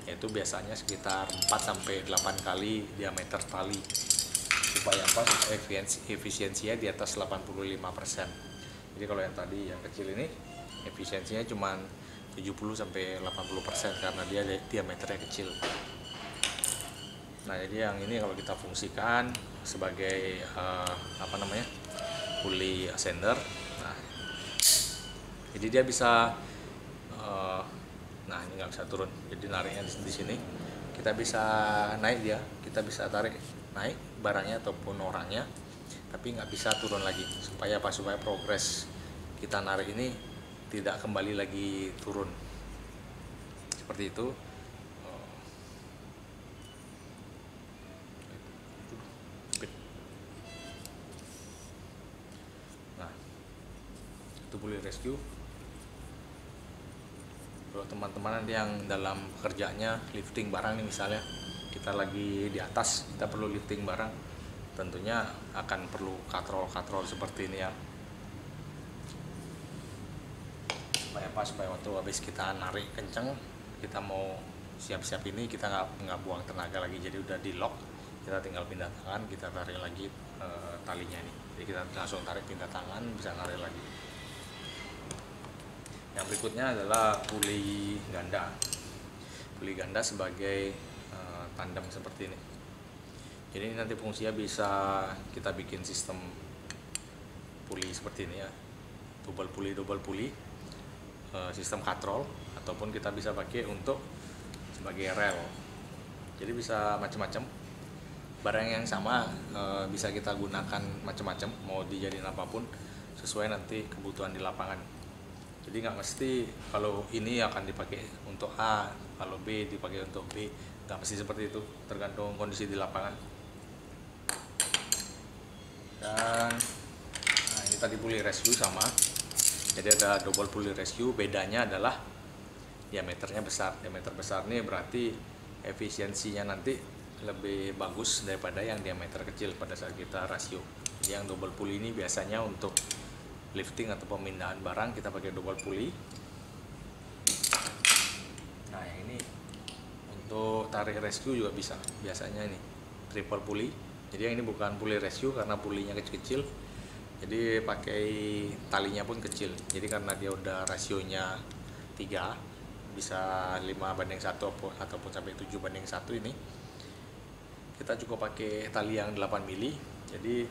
yaitu biasanya sekitar 4-8 kali diameter tali. Supaya apa? Supaya efisiensinya di atas 85%. Jadi kalau yang tadi yang kecil ini efisiensinya cuma 70-80% karena dia diameternya kecil. Nah jadi yang ini kalau kita fungsikan sebagai puli ascender. Nah jadi dia bisa nah ini nggak bisa turun, jadi nariknya di sini kita bisa naik, kita bisa tarik naik barangnya ataupun orangnya, tapi nggak bisa turun lagi. Supaya apa? Supaya progres kita narik ini tidak kembali lagi turun seperti itu. Nah itu puli rescue. Kalau teman-teman nanti yang dalam kerjanya lifting barang nih, misalnya kita lagi di atas, kita perlu lifting barang, tentunya akan perlu katrol seperti ini ya. Supaya apa? Supaya waktu habis kita narik kenceng, kita mau siap-siap ini, kita nggak buang tenaga lagi. Jadi udah di lock, kita tinggal pindah tangan, kita tarik lagi talinya ini. Jadi kita langsung tarik, pindah tangan, bisa narik lagi. Yang berikutnya adalah puli ganda. Puli ganda sebagai tandem seperti ini. Jadi ini nanti fungsinya bisa kita bikin sistem puli seperti ini ya, double puli, sistem katrol, ataupun kita bisa pakai untuk sebagai rel. Jadi bisa macam-macam. Barang yang sama bisa kita gunakan macam-macam, mau dijadiin apapun sesuai nanti kebutuhan di lapangan. Jadi nggak mesti kalau ini akan dipakai untuk A, kalau B dipakai untuk B, nggak mesti seperti itu, tergantung kondisi di lapangan. Dan nah ini tadi puli rescue sama, jadi ada double puli rescue. Bedanya adalah diameternya besar. Diameter besar ini berarti efisiensinya nanti lebih bagus daripada yang diameter kecil pada saat kita rasio. Jadi yang double puli ini biasanya untuk lifting atau pemindahan barang kita pakai double puli. Nah yang ini untuk tarik rescue juga bisa, biasanya ini triple puli. Jadi yang ini bukan puli rescue karena pulinya kecil-kecil, jadi pakai talinya pun kecil. Jadi karena dia udah rasionya 3, bisa 5:1 ataupun sampai 7:1 ini, kita cukup pakai tali yang 8 mili. Jadi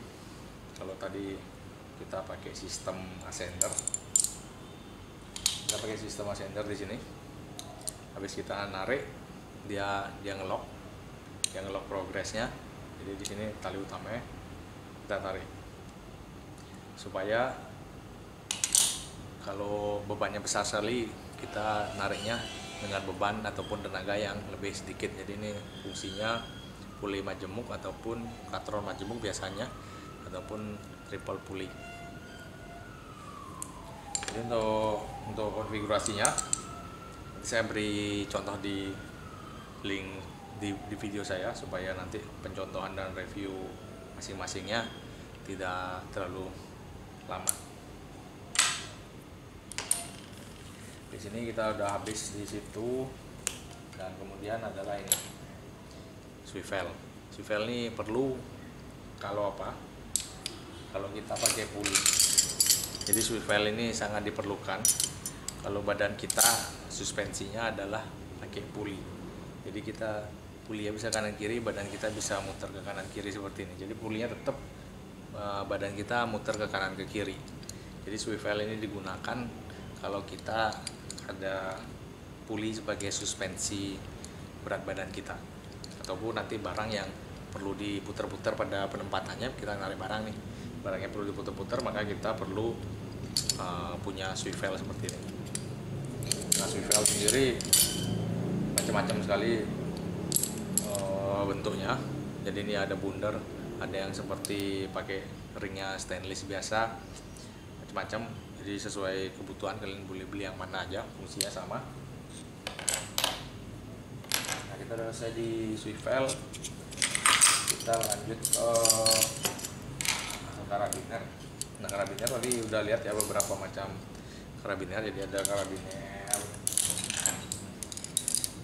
kalau tadi kita pakai sistem ascender, di sini. Habis kita narik, dia ngelok progresnya. Jadi di sini tali utamanya kita tarik, supaya kalau bebannya besar sekali, kita nariknya dengan beban ataupun tenaga yang lebih sedikit. Jadi ini fungsinya puli majemuk ataupun katrol majemuk biasanya, ataupun triple puli. Jadi untuk konfigurasinya saya beri contoh di link di video saya, supaya nanti pencontohan dan review masing-masingnya tidak terlalu lama. Di sini kita udah habis di situ, dan kemudian adalah ini swivel. Swivel ini perlu kalau apa? Kalau kita pakai puli. Jadi swivel ini sangat diperlukan kalau badan kita suspensinya adalah pakai puli. Jadi kita pulinya bisa kanan kiri, badan kita bisa muter ke kanan kiri seperti ini. Jadi pulinya tetap badan kita muter ke kanan ke kiri. Jadi swivel ini digunakan kalau kita ada puli sebagai suspensi berat badan kita, ataupun nanti barang yang perlu diputar-putar pada penempatannya. Kita narik barang nih, barangnya perlu diputar-putar, maka kita perlu punya swivel seperti ini. Nah, swivel sendiri macam-macam sekali bentuknya. Jadi ini ada bundar, ada yang seperti pakai ringnya stainless biasa, macam-macam. Jadi sesuai kebutuhan kalian boleh beli yang mana aja, fungsinya sama. Nah, kita udah selesai di swivel, kita lanjut ke karabiner. Nah, karabiner tadi udah lihat ya beberapa macam karabiner. Jadi ada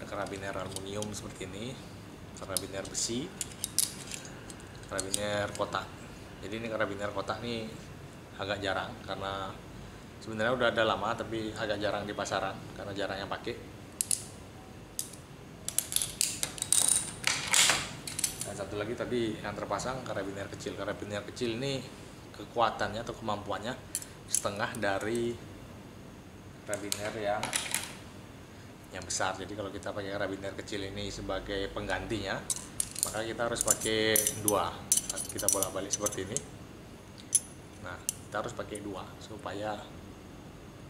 karabiner aluminium seperti ini, karabiner besi, karabiner kotak. Jadi ini karabiner kotak nih agak jarang, karena sebenarnya udah ada lama tapi agak jarang di pasaran karena jarang yang pakai. Dan satu lagi tadi yang terpasang karabiner kecil. Karabiner kecil ini kekuatannya atau kemampuannya setengah dari karabiner yang besar. Jadi kalau kita pakai karabiner kecil ini sebagai penggantinya, maka kita harus pakai dua. Kita bolak-balik seperti ini. Nah, kita harus pakai dua supaya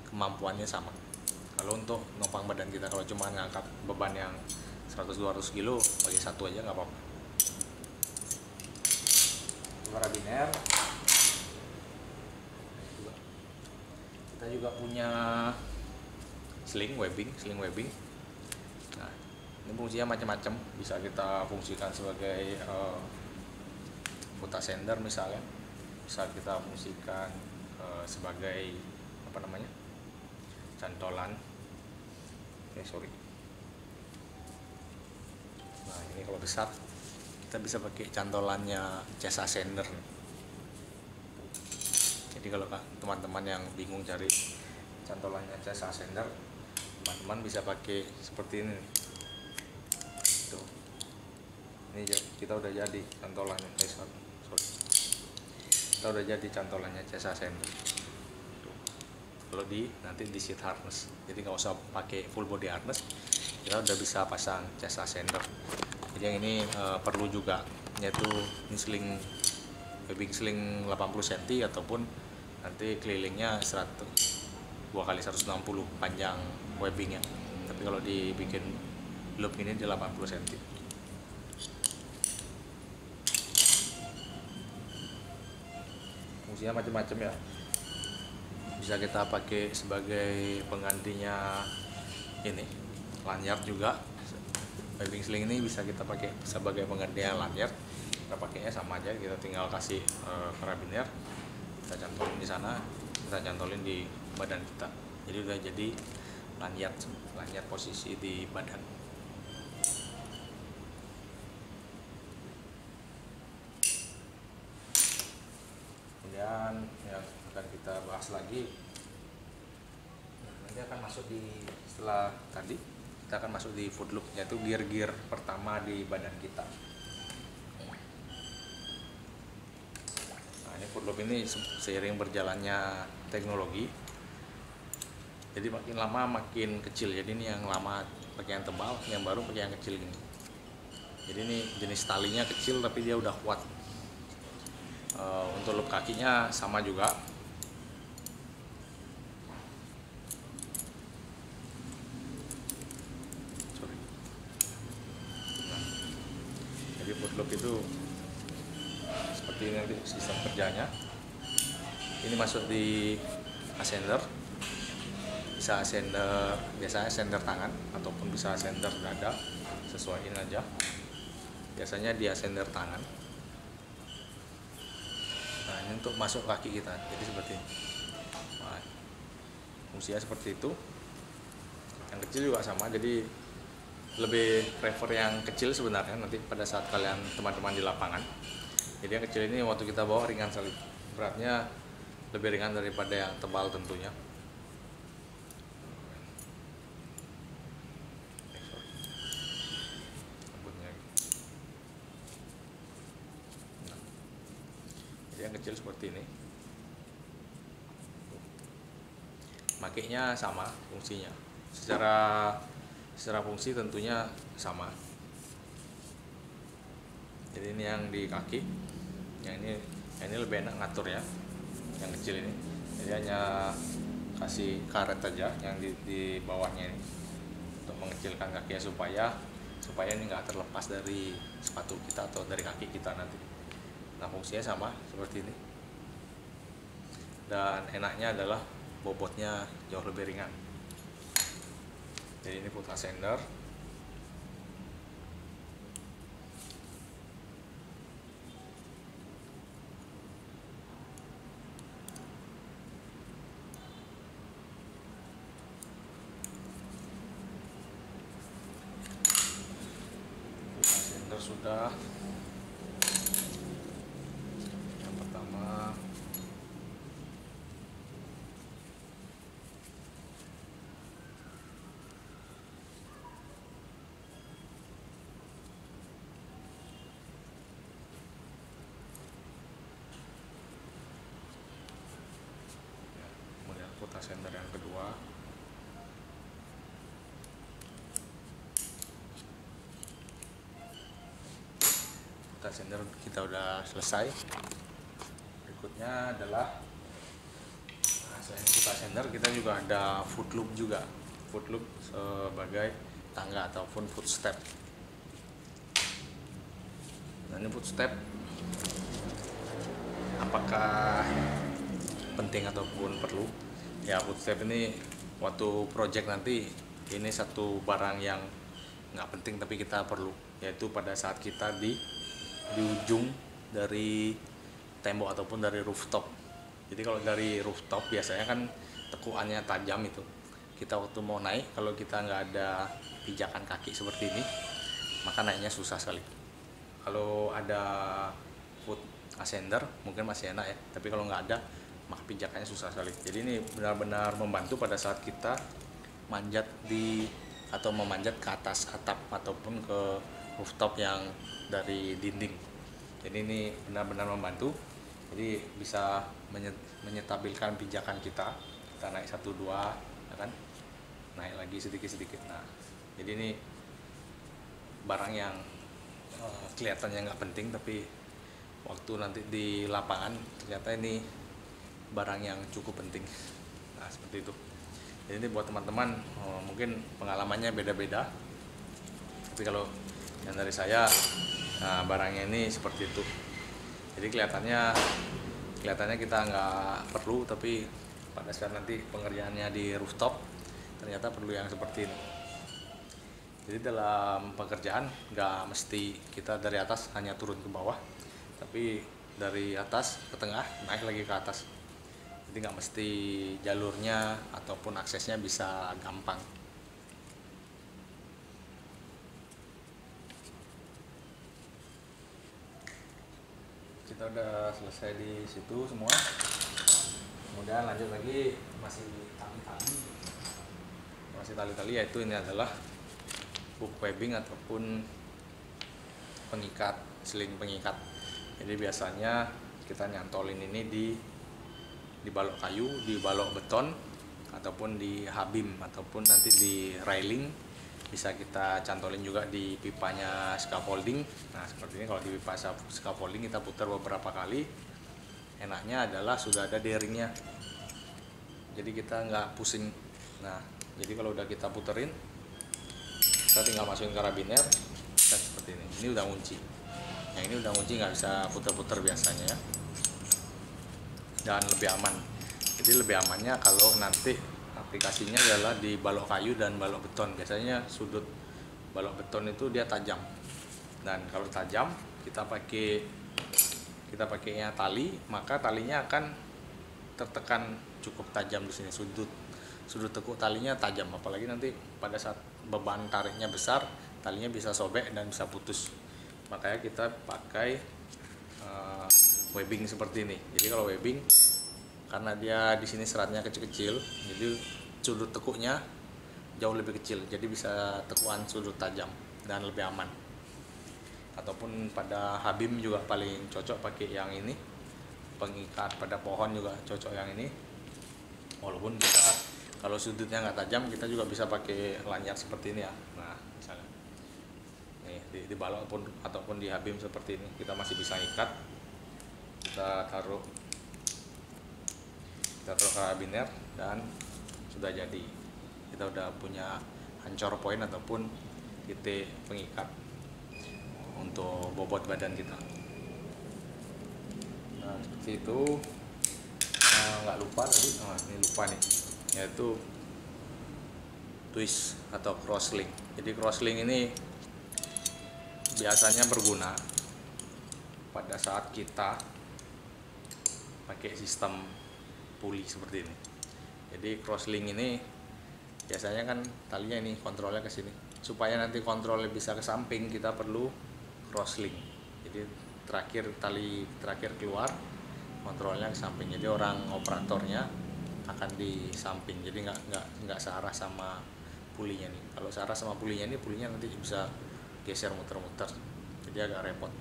kemampuannya sama. Kalau untuk nopang badan kita, kalau cuma ngangkat beban yang 100-200 kilo, pakai satu aja nggak apa-apa. Karabiner kita juga punya sling webbing. Nah, ini fungsinya macam-macam, bisa kita fungsikan sebagai pota sender misalnya, bisa kita fungsikan sebagai apa namanya, cantolan. Nah, ini kalau besar kita bisa pakai cantolannya chest ascender. Jadi kalau teman-teman yang bingung cari cantolannya chest ascender, teman-teman bisa pakai seperti ini. Tuh. Ini kita udah jadi cantolannya kita udah jadi cantolannya chest ascender. Kalau nanti di seat harness, jadi nggak usah pakai full body harness, kita udah bisa pasang chest ascender. Jadi yang ini perlu juga, yaitu ini webbing sling 80 cm ataupun nanti kelilingnya 2 kali 160 panjang webbingnya. Tapi kalau dibikin loop ini di 80 cm. Fungsinya macam-macam ya. Bisa kita pakai sebagai penggantinya ini lanyard juga. Webbing sling ini bisa kita pakai sebagai penggantinya lanyard. Kita pakainya sama aja, kita tinggal kasih karabiner, kita cantolin di sana, kita cantolin di badan kita. Jadi udah jadi lanyard posisi di badan. Kemudian yang akan kita bahas lagi, nanti akan masuk setelah tadi kita akan masuk di foot loop, yaitu gear pertama di badan kita. Nah, ini foot loop ini seiring berjalannya teknologi, jadi makin lama makin kecil. Jadi ini yang lama pakai yang tebal, yang baru pakai yang kecil ini. Jadi ini jenis talinya kecil tapi dia udah kuat. Untuk loop kakinya sama juga. Jadi foot loop itu seperti ini nanti sistem kerjanya. Ini masuk di ascender, bisa ascender biasanya ascender tangan ataupun bisa ascender dada, sesuaiin aja. Biasanya di ascender tangan. Nah, ini untuk masuk kaki kita, jadi seperti ini. Nah, fungsinya seperti itu. Yang kecil juga sama, jadi lebih prefer yang kecil sebenarnya nanti pada saat kalian teman-teman di lapangan. Jadi yang kecil ini waktu kita bawa ringan sekali, beratnya lebih ringan daripada yang tebal tentunya. Jadi yang kecil seperti ini, makainya sama fungsinya, secara fungsi tentunya sama. Jadi ini yang di kaki, yang ini lebih enak ngatur ya, yang kecil ini. Jadi hanya kasih karet aja yang di bawahnya ini untuk mengecilkan kakinya supaya ini nggak terlepas dari sepatu kita atau dari kaki kita nanti. Nah, fungsinya sama seperti ini. Dan enaknya adalah bobotnya jauh lebih ringan. Jadi ini foot ascender. Foot ascender sudah. Yang pertama foot ascender yang kedua. Foot ascender kita udah selesai. Berikutnya adalah selain foot ascender kita juga ada foot loop juga. Foot loop sebagai tangga ataupun footstep. Nah, ini footstep apakah penting ataupun perlu? Ya, footstep ini waktu project nanti ini satu barang yang nggak penting tapi kita perlu, yaitu pada saat kita di ujung dari tembok ataupun dari rooftop. Jadi kalau dari rooftop biasanya kan tekukannya tajam itu. Kita waktu mau naik, kalau kita nggak ada pijakan kaki seperti ini, maka naiknya susah sekali. Kalau ada foot ascender mungkin masih enak ya, tapi kalau nggak ada maka pijakannya susah sekali. Jadi ini benar-benar membantu pada saat kita manjat atau memanjat ke atas atap ataupun ke rooftop yang dari dinding. Jadi ini benar-benar membantu. Jadi bisa menyetabilkan pijakan kita naik 1-2 ya kan, naik lagi sedikit-sedikit. Nah, jadi ini barang yang kelihatannya nggak penting tapi waktu nanti di lapangan ternyata ini barang yang cukup penting. Nah, seperti itu. Jadi ini buat teman-teman mungkin pengalamannya beda-beda, tapi kalau yang dari saya, nah, barangnya ini seperti itu. Jadi kelihatannya kita nggak perlu, tapi pada saat nanti pengerjaannya di rooftop ternyata perlu yang seperti ini. Jadi dalam pekerjaan nggak mesti kita dari atas hanya turun ke bawah, tapi dari atas ke tengah naik lagi ke atas. Jadi nggak mesti jalurnya ataupun aksesnya bisa gampang. Kita udah selesai di situ semua. Kemudian lanjut lagi masih tali-tali, yaitu ini adalah hook webbing ataupun pengikat, seling pengikat. Jadi biasanya kita nyantolin ini di balok kayu, di balok beton, ataupun di habim, ataupun nanti di railing. Bisa kita cantolin juga di pipanya scaffolding. Nah, seperti ini kalau di pipa scaffolding kita putar beberapa kali. Enaknya adalah sudah ada bearingnya, jadi kita nggak pusing. Nah, jadi kalau udah kita puterin, kita tinggal masukin karabiner dan seperti ini. Ini udah kunci. Yang ini udah kunci, nggak bisa puter-puter biasanya ya. Dan lebih aman. Jadi lebih amannya kalau nanti aplikasinya adalah di balok kayu dan balok beton. Biasanya sudut balok beton itu dia tajam. Dan kalau tajam kita pakainya tali, maka talinya akan tertekan cukup tajam di sini, sudut tekuk talinya tajam, apalagi nanti pada saat beban tariknya besar, talinya bisa sobek dan bisa putus. Makanya kita pakai webbing seperti ini. Jadi kalau webbing, karena dia di sini seratnya kecil-kecil, jadi sudut tekuknya jauh lebih kecil, jadi bisa tekuan sudut tajam dan lebih aman. Ataupun pada habim juga paling cocok pakai yang ini, pengikat pada pohon juga cocok yang ini. Walaupun kita kalau sudutnya nggak tajam, kita juga bisa pakai lanyar seperti ini ya. Nah, misalnya nih di balok ataupun di habim seperti ini, kita masih bisa ikat. Kita taruh karabiner dan sudah jadi. Kita udah punya ancor point ataupun titik pengikat untuk bobot badan kita. Nah, seperti itu. Nggak lupa tadi, ini lupa nih, yaitu twist atau crosslink. Jadi crosslink ini biasanya berguna pada saat kita pakai sistem puli seperti ini. Jadi crosslink ini biasanya kan talinya ini kontrolnya ke sini. Supaya nanti kontrolnya bisa ke samping, kita perlu crosslink. Jadi tali terakhir keluar, kontrolnya ke samping. Jadi orang operatornya akan di samping. Jadi nggak searah sama pulinya nih. Kalau searah sama pulinya ini, pulinya nanti bisa geser muter-muter. Jadi agak repot.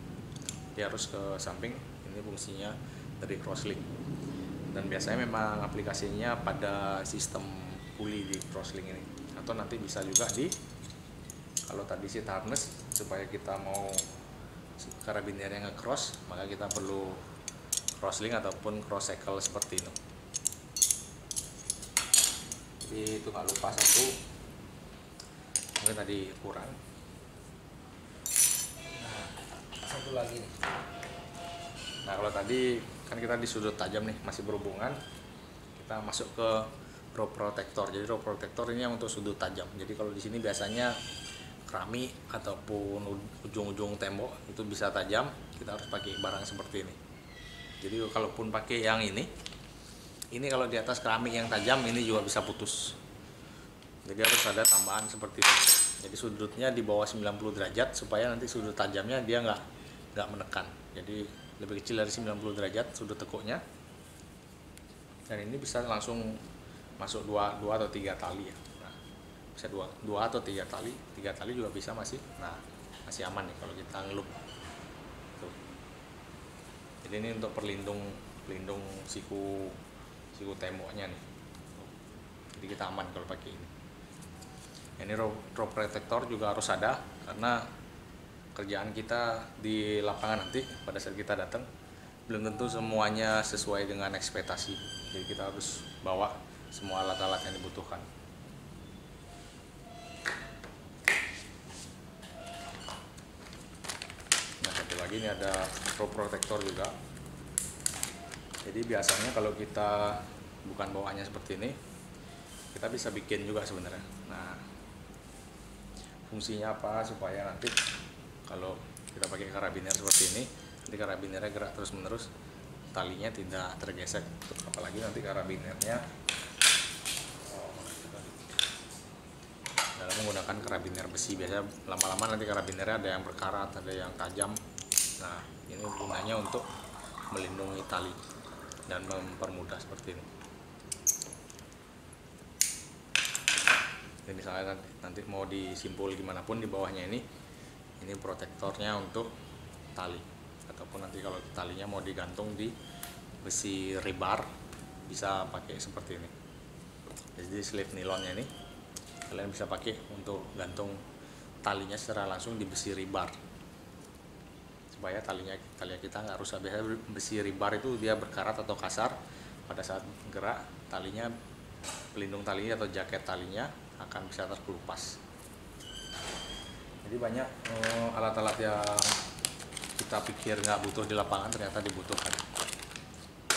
Dia harus ke samping. Ini fungsinya dari crosslink. Dan biasanya memang aplikasinya pada sistem puli di crosslink ini. Atau nanti bisa juga kalau tadi seat harness, supaya kita mau karabiner yang nge-cross, maka kita perlu crosslink ataupun cross cycle seperti ini. Jadi itu nggak lupa satu, mungkin tadi kurang. Nah, satu lagi nih. Nah, kalau tadi kan kita di sudut tajam nih, masih berhubungan, kita masuk ke rope protector. Jadi rope protector ini yang untuk sudut tajam. Jadi kalau di sini biasanya keramik ataupun ujung-ujung tembok itu bisa tajam, kita harus pakai barang seperti ini. Jadi kalaupun pakai yang ini kalau di atas keramik yang tajam, ini juga bisa putus. Jadi harus ada tambahan seperti ini. Jadi sudutnya di bawah 90 derajat supaya nanti sudut tajamnya dia nggak menekan. Jadi lebih kecil dari 90 derajat sudut tekuknya. Dan ini bisa langsung masuk 2 atau 3 tali ya. Nah, bisa 2 atau 3 tali. 3 tali juga bisa masih. Nah, masih aman nih kalau kita ngelup. Tuh. Jadi ini untuk pelindung siku temboknya nih. Jadi kita aman kalau pakai ini. Ini rope protector juga harus ada, karena kerjaan kita di lapangan nanti pada saat kita datang belum tentu semuanya sesuai dengan ekspektasi. Jadi kita harus bawa semua alat-alat yang dibutuhkan. Nah, satu lagi ini ada rope protector juga. Jadi biasanya kalau kita bukan bawaannya seperti ini, kita bisa bikin juga sebenarnya. Nah, fungsinya apa? Supaya nanti kalau kita pakai karabiner seperti ini, nanti karabinernya gerak terus menerus, talinya tidak tergesek. Apalagi nanti karabinernya dalam menggunakan karabiner besi, biasanya lama-lama nanti karabinernya ada yang berkarat, ada yang tajam. Nah, ini gunanya untuk melindungi tali dan mempermudah seperti ini. Jadi misalnya nanti mau disimpul gimana pun di bawahnya ini protektornya untuk tali. Ataupun nanti kalau talinya mau digantung di besi rebar, bisa pakai seperti ini. Jadi sleeve nilonnya ini kalian bisa pakai untuk gantung talinya secara langsung di besi rebar, supaya talinya kita nggak rusak. Biasanya besi rebar itu dia berkarat atau kasar, pada saat gerak talinya, pelindung talinya atau jaket talinya akan bisa terkelupas. Jadi banyak alat-alat yang kita pikir nggak butuh di lapangan ternyata dibutuhkan.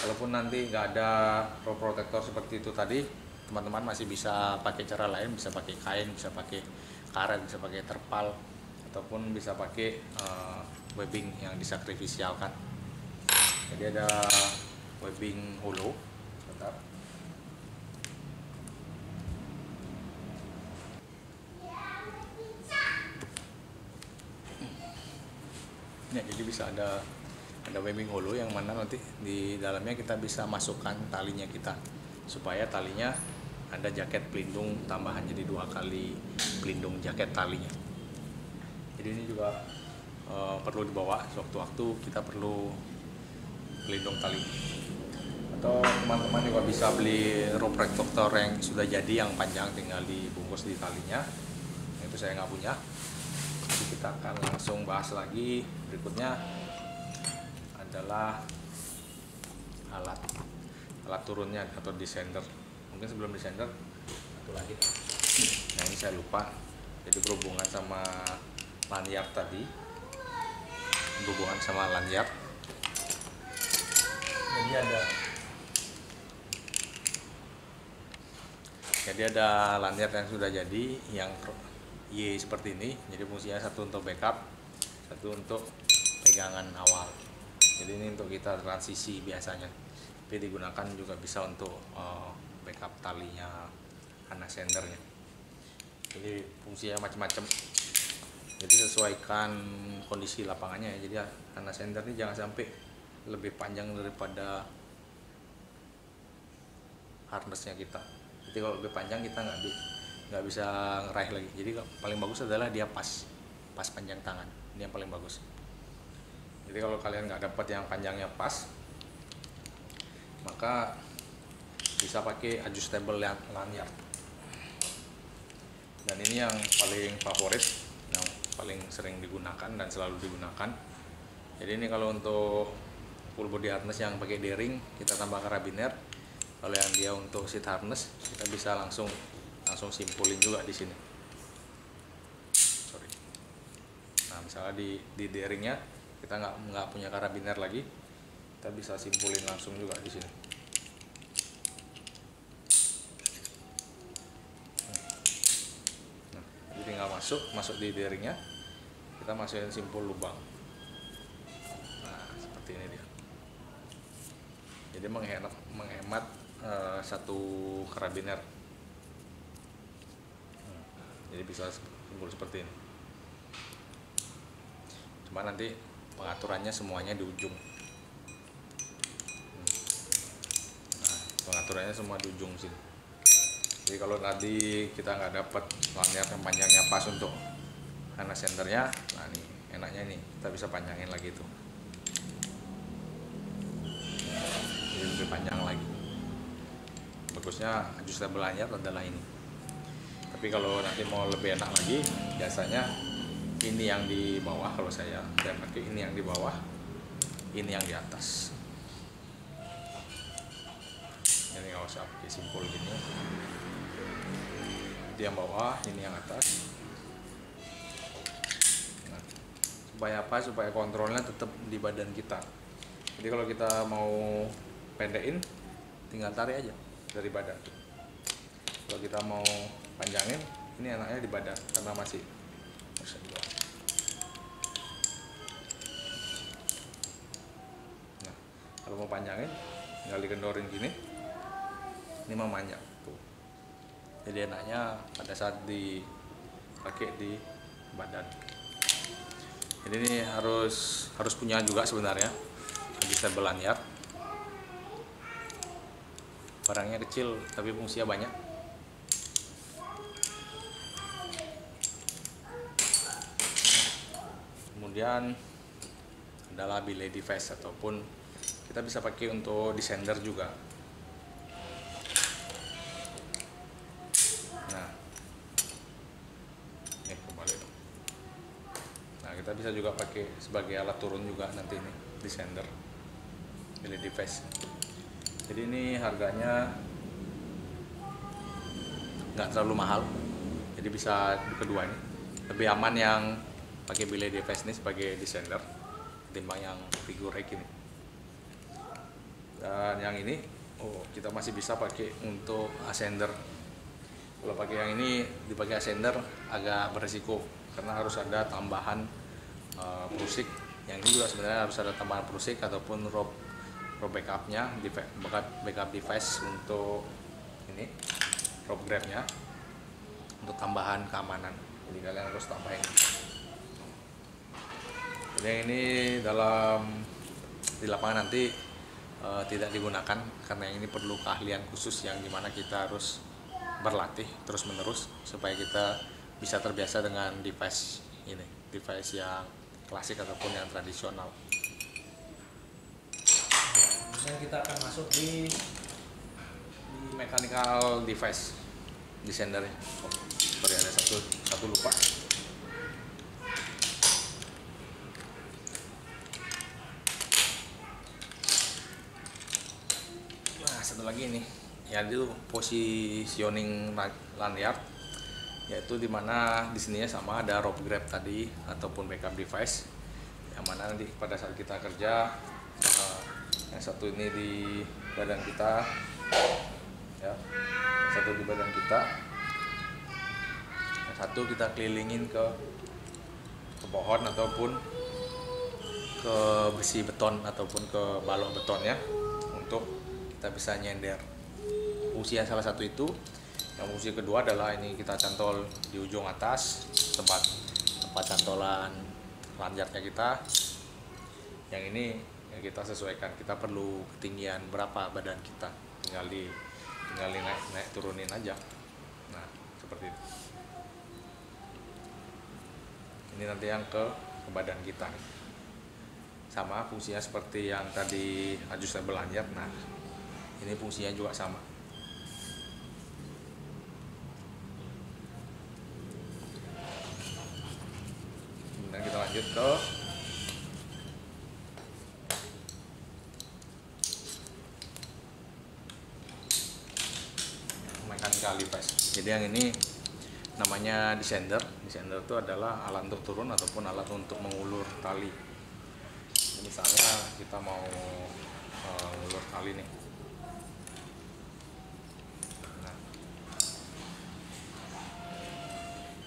Walaupun nanti nggak ada rope protector seperti itu tadi, teman-teman masih bisa pakai cara lain, bisa pakai kain, bisa pakai karet, bisa pakai terpal, ataupun bisa pakai webbing yang disakrifisialkan. Jadi ada webbing holo, bentar. Ya, jadi bisa ada webbing holo yang mana nanti di dalamnya kita bisa masukkan talinya kita, supaya talinya ada jaket pelindung tambahan, jadi 2 kali pelindung jaket talinya. Jadi ini juga perlu dibawa sewaktu-waktu kita perlu pelindung tali. Atau teman-teman juga bisa beli rope protector yang sudah jadi yang panjang, tinggal dibungkus di talinya. Itu saya nggak punya. Jadi kita akan langsung bahas lagi. Berikutnya adalah alat turunnya atau descender. Mungkin sebelum descender satu lagi. Nah, ini saya lupa. Jadi berhubungan sama lanyard tadi. Berhubungan sama lanyard. Jadi ada lanyard yang sudah jadi yang Y seperti ini. Jadi fungsinya satu untuk backup, satu untuk pegangan awal. Jadi ini untuk kita transisi biasanya, tapi digunakan juga bisa untuk backup talinya harness sendernya. Jadi fungsinya macam-macam. Jadi sesuaikan kondisi lapangannya ya. Jadi harness sender ini jangan sampai lebih panjang daripada harnessnya kita. Jadi kalau lebih panjang kita nggak bisa ngeraih lagi. Jadi paling bagus adalah dia pas panjang tangan. Ini yang paling bagus. Jadi kalau kalian nggak dapat yang panjangnya pas, maka bisa pakai adjustable lanyard. Dan ini yang paling favorit, yang paling sering digunakan dan selalu digunakan. Jadi ini kalau untuk full body harness yang pakai D-ring, kita tambah karabiner. Kalau yang dia untuk seat harness, kita bisa langsung simpulin juga di sini. Sorry. Nah, misalnya di D-ringnya kita nggak punya karabiner lagi, kita bisa simpulin langsung juga di sini. Nah, jadi tinggal masuk di D-ringnya, kita masukin simpul lubang. Nah, seperti ini dia. Jadi menghemat satu karabiner. Jadi bisa simpul seperti ini. Cuma nanti pengaturannya semuanya di ujung. Nah, pengaturannya semua di ujung sini. Jadi kalau tadi kita nggak dapat lanyard yang panjangnya pas untuk harness sendernya, nah nih enaknya nih kita bisa panjangin lagi tuh. Jadi lebih panjang lagi. Bagusnya adjustable lanyard adalah ini. Tapi kalau nanti mau lebih enak lagi, biasanya ini yang di bawah. Kalau saya pakai ini yang di bawah, ini yang di atas. Ini kalau saya pakai simpul gini, ini yang bawah, ini yang atas. Nah, supaya apa? Supaya kontrolnya tetap di badan kita. Jadi kalau kita mau pendekin, tinggal tarik aja dari badan. Kalau kita mau panjangin, ini enaknya di badan karena masih Nah, kalau mau panjangin, tinggal dikendorin gini, ini memanjang tuh. Jadi enaknya pada saat dipakai di badan. Jadi ini harus punya juga sebenarnya adjustable lanyard. Barangnya kecil tapi fungsinya banyak. Kemudian adalah belay device, ataupun kita bisa pakai untuk descender juga. Nah, kembali. Nah, kita bisa juga pakai sebagai alat turun juga nanti ini descender, belay device. Jadi ini harganya nggak terlalu mahal, jadi bisa kedua ini lebih aman yang pakai belay device ini sebagai descender ketimbang yang figure eight ini. Dan yang ini kita masih bisa pakai untuk ascender. Kalau pakai yang ini dipakai ascender agak beresiko karena harus ada tambahan prusik. Yang ini juga sebenarnya harus ada tambahan prusik ataupun rope backupnya, backup device untuk ini rope grabnya untuk tambahan keamanan. Jadi kalian harus tambahin. Yang ini di lapangan nanti tidak digunakan karena yang ini perlu keahlian khusus yang dimana kita harus berlatih terus menerus supaya kita bisa terbiasa dengan device ini, device yang klasik ataupun yang tradisional. Kemudian kita akan masuk di mechanical device di sendernya. Sorry, ada satu lupa. Nah, satu lagi nih, yaitu positioning lanyard, yaitu dimana di sininya sama ada rope grab tadi ataupun backup device, yang mana nanti pada saat kita kerja, yang satu ini di badan kita, ya, yang satu di badan kita, yang satu kita kelilingin ke pohon ataupun ke besi beton ataupun ke balok betonnya untuk kita bisa nyender. Fungsi yang salah satu itu. Yang fungsi kedua adalah ini kita cantol di ujung atas tempat cantolan lanyardnya kita. Yang ini yang kita sesuaikan, kita perlu ketinggian berapa badan kita, tinggal naik turunin aja. Nah, seperti itu. Ini nanti yang ke badan kita nih. Sama fungsinya seperti yang tadi adjustable lanyard. Nah, ini fungsinya juga sama. Kemudian kita lanjut ke mechanical device. Jadi yang ini namanya descender. Descender itu adalah alat untuk turun ataupun alat untuk mengulur tali. Jadi misalnya kita mau mengulur tali nih. Nah,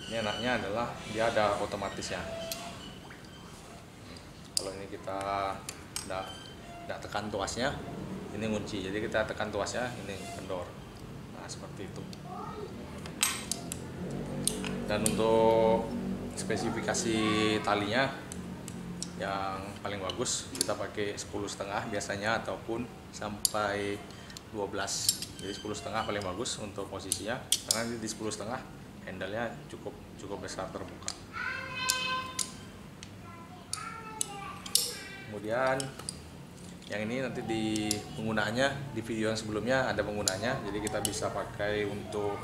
ini enaknya adalah dia ada otomatisnya. Kalau ini kita tidak tekan tuasnya, ini ngunci. Jadi kita tekan tuasnya, ini kendor. Nah, seperti itu. Dan untuk spesifikasi talinya yang paling bagus kita pakai 10,5 biasanya ataupun sampai 12. Jadi 10,5 paling bagus untuk posisinya, karena di 10,5 handle-nya cukup besar terbuka. Kemudian yang ini nanti di penggunaannya di video yang sebelumnya ada penggunanya, jadi kita bisa pakai untuk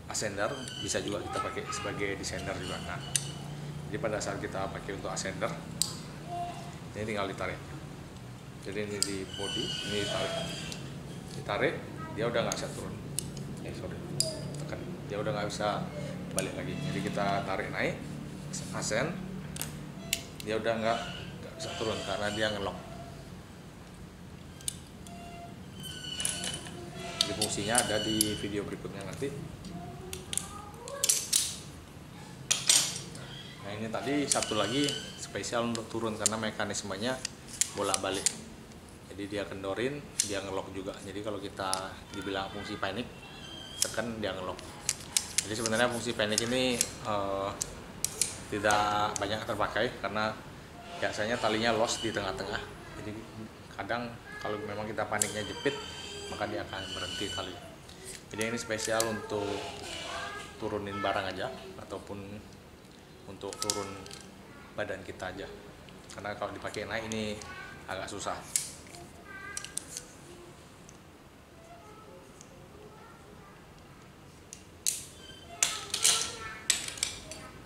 ascender, bisa juga kita pakai sebagai descender juga. Nah, jadi pada saat kita pakai untuk ascender, ini tinggal ditarik. Jadi ini di body, ini ditarik, dia udah nggak bisa turun. Tekan, dia udah nggak bisa balik lagi. Jadi kita tarik naik, ascend, dia udah nggak bisa turun karena dia ngelock. Jadi fungsinya ada di video berikutnya nanti. Nah, ini tadi satu lagi spesial untuk turun karena mekanismenya bolak-balik. Jadi dia kendorin, dia ngelock juga. Jadi kalau kita dibilang fungsi panic, tekan dia ngelock. Jadi sebenarnya fungsi panic ini tidak banyak terpakai karena biasanya talinya lost di tengah-tengah. Jadi kadang kalau memang kita paniknya jepit, maka dia akan berhenti tali. Jadi ini spesial untuk turunin barang aja ataupun untuk turun badan kita aja, karena kalau dipakai naik ini agak susah.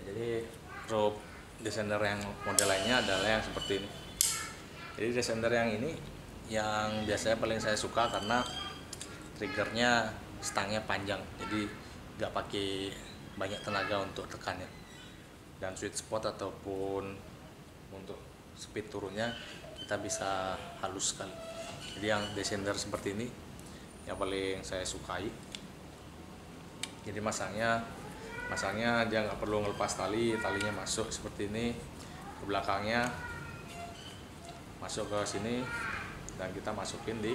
Jadi rope descender yang model lainnya adalah yang seperti ini. Jadi descender yang ini yang biasanya paling saya suka karena triggernya stangnya panjang, jadi nggak pakai banyak tenaga untuk tekannya, dan sweet spot ataupun untuk speed turunnya kita bisa halus sekali. Jadi yang descender seperti ini yang paling saya sukai. Jadi masangnya dia nggak perlu ngelepas talinya masuk seperti ini ke belakangnya, masuk ke sini, dan kita masukin di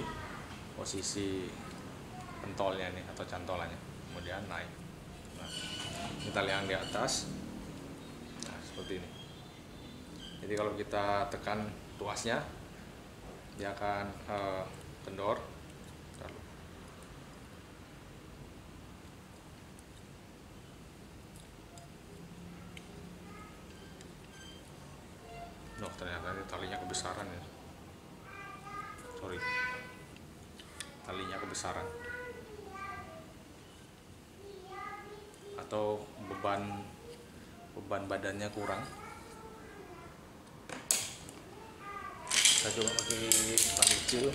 posisi pentolnya nih atau cantolannya, kemudian naik. Nah, ini tali yang di atas, nah seperti ini. Jadi kalau kita tekan tuasnya, dia akan kendor. Loh, ternyata ini talinya kebesaran ya. Sorry, talinya kebesaran. Atau beban badannya kurang. Kita coba pakai tali kecil.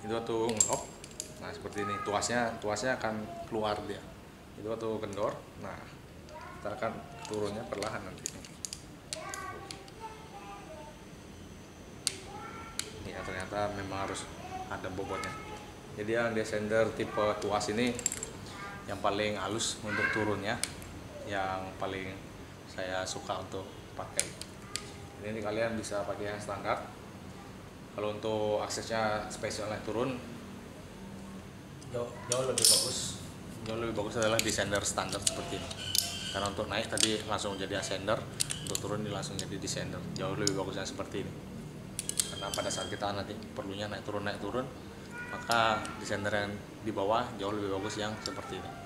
Itu waktu ngelop, nah seperti ini, tuasnya akan keluar dia. Itu waktu kendor, nah kita akan turunnya perlahan nanti. Ya ternyata memang harus ada bobotnya. Jadi yang descender tipe tuas ini yang paling halus untuk turunnya, yang paling saya suka untuk pakai. Ini kalian bisa pakai yang standar. Kalau untuk aksesnya spesial naik turun jauh lebih bagus adalah descender standar seperti ini. Karena untuk naik tadi langsung jadi ascender, untuk turun ini langsung jadi descender. Jauh lebih bagusnya seperti ini. Karena pada saat kita nanti perlunya naik turun, maka descender yang di bawah jauh lebih bagus yang seperti ini.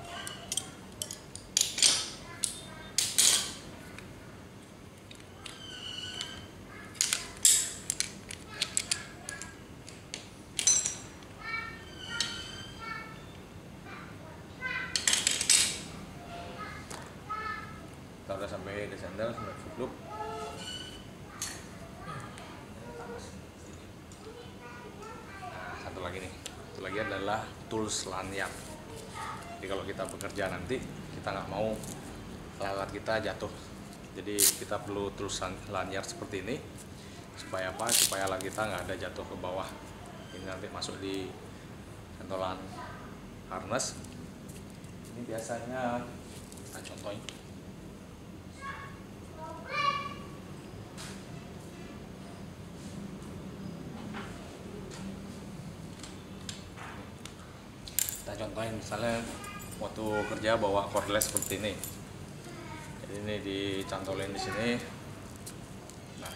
Kita udah sampai descender, sampai foot loop. Nah, satu lagi adalah tools lanyard. Jadi kalau kita bekerja nanti, kita nggak mau alat kita jatuh. Jadi kita perlu tools lanyard seperti ini. Supaya apa? Supaya alat kita nggak ada jatuh ke bawah. Ini nanti masuk di cantolan harness. Ini biasanya kita contohin. Kita contohin misalnya waktu kerja bawa cordless seperti ini. Jadi ini dicantolin di sini. Nah,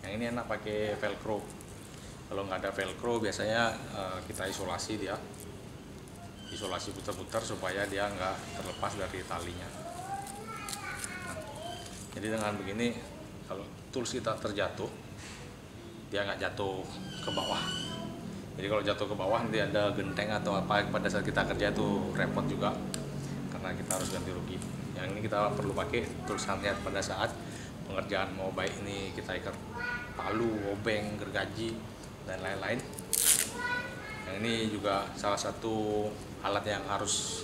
yang ini enak pakai velcro. Kalau nggak ada velcro biasanya kita isolasi dia, isolasi putar-putar supaya dia nggak terlepas dari talinya. Nah, jadi dengan begini kalau tools kita terjatuh, dia nggak jatuh ke bawah. Jadi kalau jatuh ke bawah nanti ada genteng atau apa pada saat kita kerja itu repot juga karena kita harus ganti rugi. Yang ini kita perlu pakai tools lanyard pada saat pengerjaan, mau baik ini kita ikat palu, obeng, gergaji dan lain-lain. Yang ini juga salah satu alat yang harus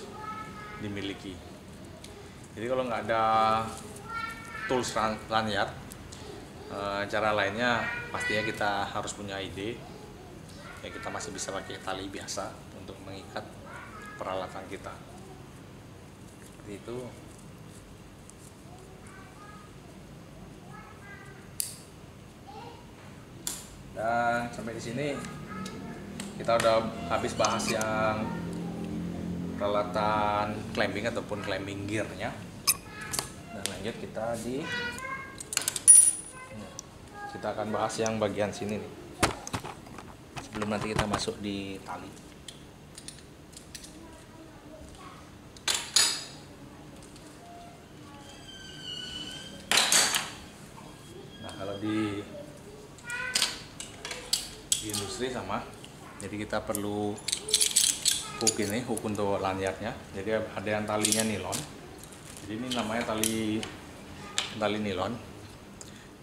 dimiliki. Jadi kalau nggak ada tools lanyard, cara lainnya pastinya kita harus punya ide. Ya kita masih bisa pakai tali biasa untuk mengikat peralatan kita. Seperti itu. Dan sampai di sini kita udah habis bahas yang peralatan climbing ataupun climbing gearnya. Dan lanjut kita akan bahas yang bagian sini nih. Sebelum nanti kita masuk di tali. Nah kalau di industri sama, jadi kita perlu hook untuk lanyardnya. Jadi ada yang talinya nilon. Jadi ini namanya tali nilon.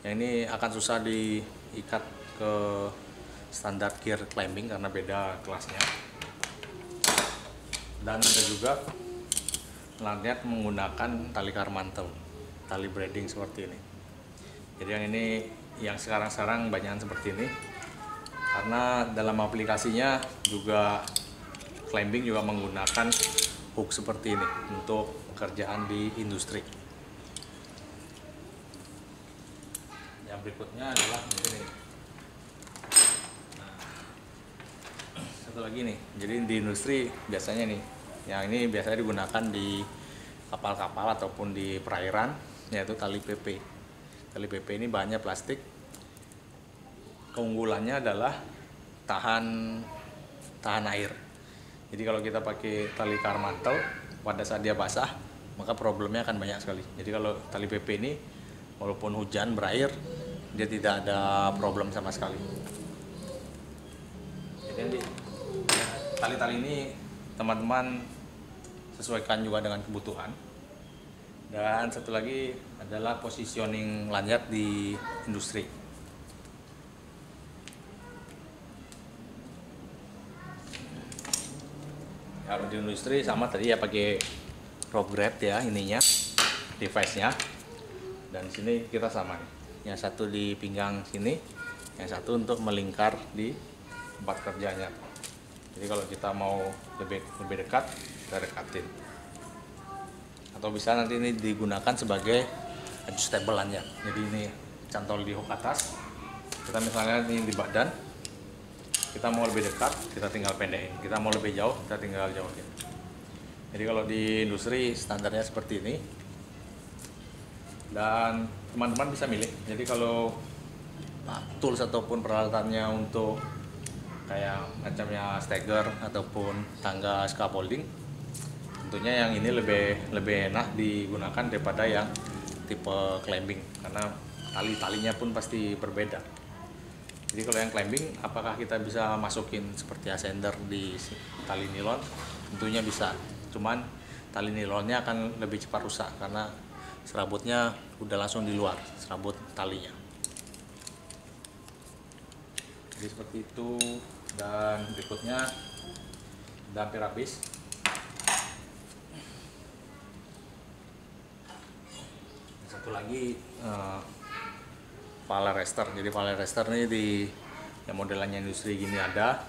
Yang ini akan susah diikat ke standar gear climbing karena beda kelasnya. Dan ada juga lanyard menggunakan tali karmantel, tali braiding seperti ini. Jadi yang ini yang sekarang banyak seperti ini karena dalam aplikasinya juga climbing juga menggunakan hook seperti ini untuk pekerjaan di industri. Yang Yang berikutnya adalah ini. Nah, satu lagi nih, jadi di industri biasanya nih, yang ini biasanya digunakan di kapal-kapal ataupun di perairan, yaitu tali PP. Tali PP ini bahannya plastik. Keunggulannya adalah tahan air. Jadi kalau kita pakai tali karmantel, pada saat dia basah, maka problemnya akan banyak sekali. Jadi kalau tali PP ini, walaupun hujan berair, dia tidak ada problem sama sekali. Jadi tali-tali ini teman-teman sesuaikan juga dengan kebutuhan. Dan satu lagi adalah positioning lanyard di industri. Kalau di industri sama tadi ya, pakai rope grab ya ininya, device-nya. Dan sini kita sama nih. Yang satu di pinggang sini, yang satu untuk melingkar di tempat kerjanya. Jadi kalau kita mau lebih dekat, kita dekatin. Atau bisa nanti ini digunakan sebagai adjustable lanyard. Jadi ini cantol di hook atas. Kita misalnya ini di badan, kita mau lebih dekat, kita tinggal pendekin. Kita mau lebih jauh, kita tinggal jauhin. Jadi kalau di industri standarnya seperti ini. Dan teman-teman bisa milih. Jadi kalau tools ataupun peralatannya untuk kayak macamnya stagger ataupun tangga scaffolding, tentunya yang ini lebih enak digunakan daripada yang tipe climbing, karena talinya pun pasti berbeda. Jadi kalau yang climbing, apakah kita bisa masukin seperti ascender di tali nilon? Tentunya bisa, cuman tali nilonnya akan lebih cepat rusak karena serabutnya udah langsung di luar, serabut talinya. Jadi seperti itu. Dan berikutnya udah hampir habis. Satu lagi Vale Racer. Jadi Vale Racer ini di yang modelannya industri gini ada,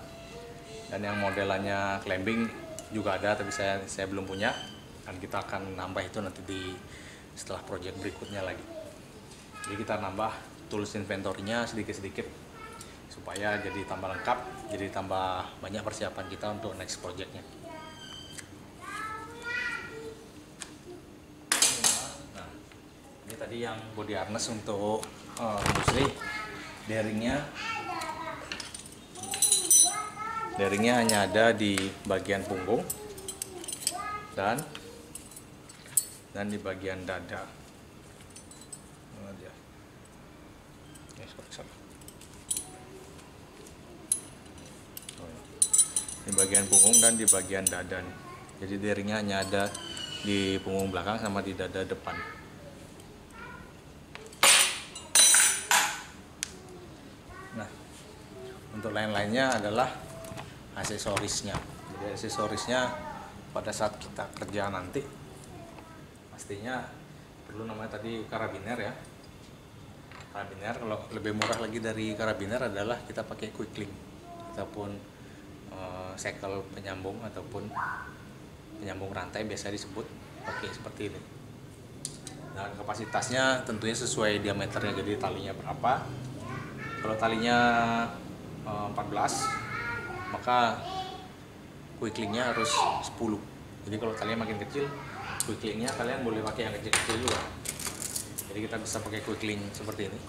dan yang modelannya climbing juga ada, tapi saya belum punya, dan kita akan nambah itu nanti setelah project berikutnya lagi. Jadi kita nambah tools inventory-nya sedikit-sedikit supaya jadi tambah lengkap, jadi tambah banyak persiapan kita untuk next project-nya. Nah, ini tadi yang body harness untuk industri. Bearingnya hanya ada di bagian punggung dan di bagian dada. Di bagian punggung dan di bagian dada. Jadi bearingnya hanya ada di punggung belakang sama di dada depan. Nah, untuk lain-lainnya adalah aksesorisnya. Jadi aksesorisnya pada saat kita kerja nanti pastinya perlu namanya tadi karabiner ya. Karabiner, kalau lebih murah lagi dari karabiner adalah kita pakai quick link ataupun sekel penyambung ataupun penyambung rantai, biasa disebut pakai seperti ini. Dan kapasitasnya tentunya sesuai diameternya, jadi talinya berapa. Kalau talinya 14, maka quick linknya harus 10. Jadi kalau talinya makin kecil, quick linknya kalian boleh pakai yang kecil-kecil juga. Jadi kita bisa pakai quick link seperti ini,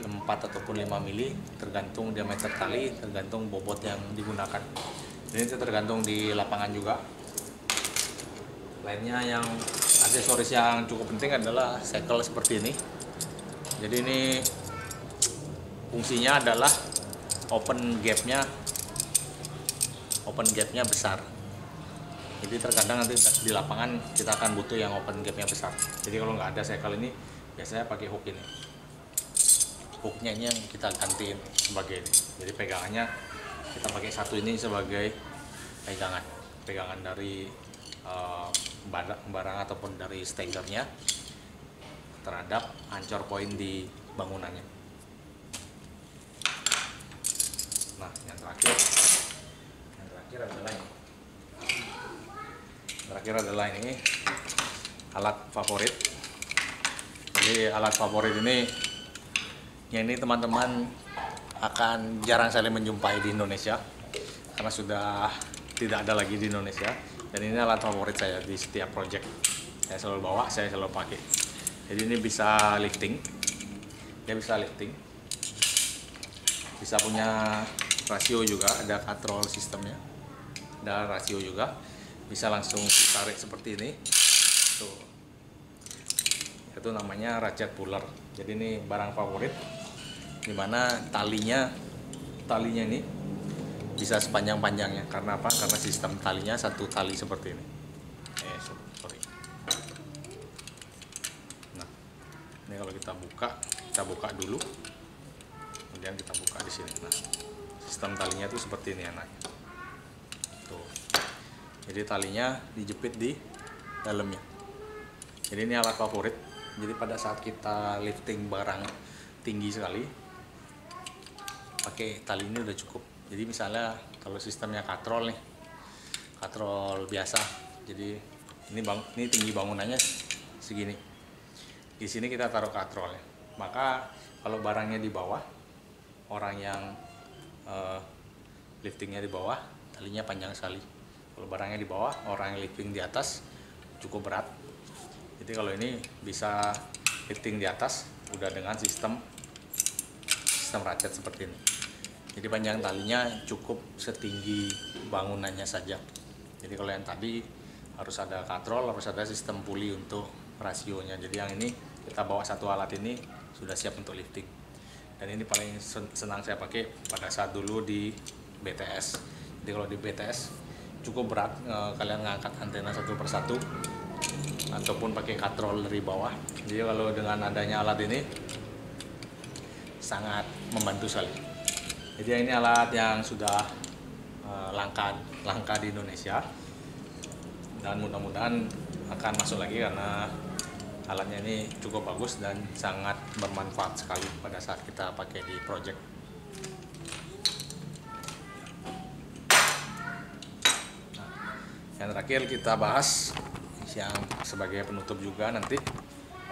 4 ataupun 5 mili, tergantung diameter tali, tergantung bobot yang digunakan. Ini tergantung di lapangan juga. Lainnya yang aksesoris yang cukup penting adalah sekel seperti ini. Jadi ini fungsinya adalah open gapnya besar. Jadi terkadang nanti di lapangan kita akan butuh yang open gapnya besar. Jadi kalau nggak ada sekel ini, biasanya pakai hook ini. Hooknya ini yang kita gantiin sebagai ini. Jadi pegangannya kita pakai satu ini sebagai pegangan dari barang ataupun dari staggernya terhadap ancor poin di bangunannya. Nah, yang terakhir adalah ini alat favorit. Jadi alat favorit ini Yang ini teman-teman akan jarang sekali menjumpai di Indonesia karena sudah tidak ada lagi di Indonesia, dan ini alat favorit saya di setiap project. Saya selalu bawa, saya selalu pakai. Jadi ini bisa lifting, dia bisa lifting, bisa punya rasio juga, ada control sistemnya, ada rasio juga, bisa langsung ditarik seperti ini. Tuh, itu namanya ratchet puller. Jadi ini barang favorit, dimana talinya ini bisa sepanjang-panjangnya. Karena apa? Karena sistem talinya satu tali seperti ini. Sorry. Nah, ini kalau kita buka dulu, kemudian kita buka di sini. Nah, sistem talinya itu seperti ini anaknya. Tuh. Jadi talinya dijepit di dalamnya. Jadi ini alat favorit. Jadi pada saat kita lifting barang tinggi sekali, pakai tali ini udah cukup. Jadi misalnya kalau sistemnya katrol nih, katrol biasa, jadi ini tinggi bangunannya segini, di sini kita taruh katrolnya. Maka kalau barangnya di bawah, orang yang liftingnya di bawah, talinya panjang sekali. Kalau barangnya di bawah, orang yang lifting di atas cukup berat. Jadi kalau ini bisa lifting di atas udah dengan sistem ratchet seperti ini. Jadi panjang talinya cukup setinggi bangunannya saja. Jadi kalau yang tadi harus ada katrol, harus ada sistem puli untuk rasionya. Jadi yang ini kita bawa satu alat ini sudah siap untuk lifting. Dan ini paling senang saya pakai pada saat dulu di BTS. Jadi kalau di BTS cukup berat kalian ngangkat antena satu persatu ataupun pakai katrol dari bawah. Jadi kalau dengan adanya alat ini sangat membantu sekali. Jadi ini alat yang sudah langka di Indonesia, dan mudah-mudahan akan masuk lagi karena alatnya ini cukup bagus dan sangat bermanfaat sekali pada saat kita pakai di project. Nah, yang terakhir kita bahas yang sebagai penutup juga nanti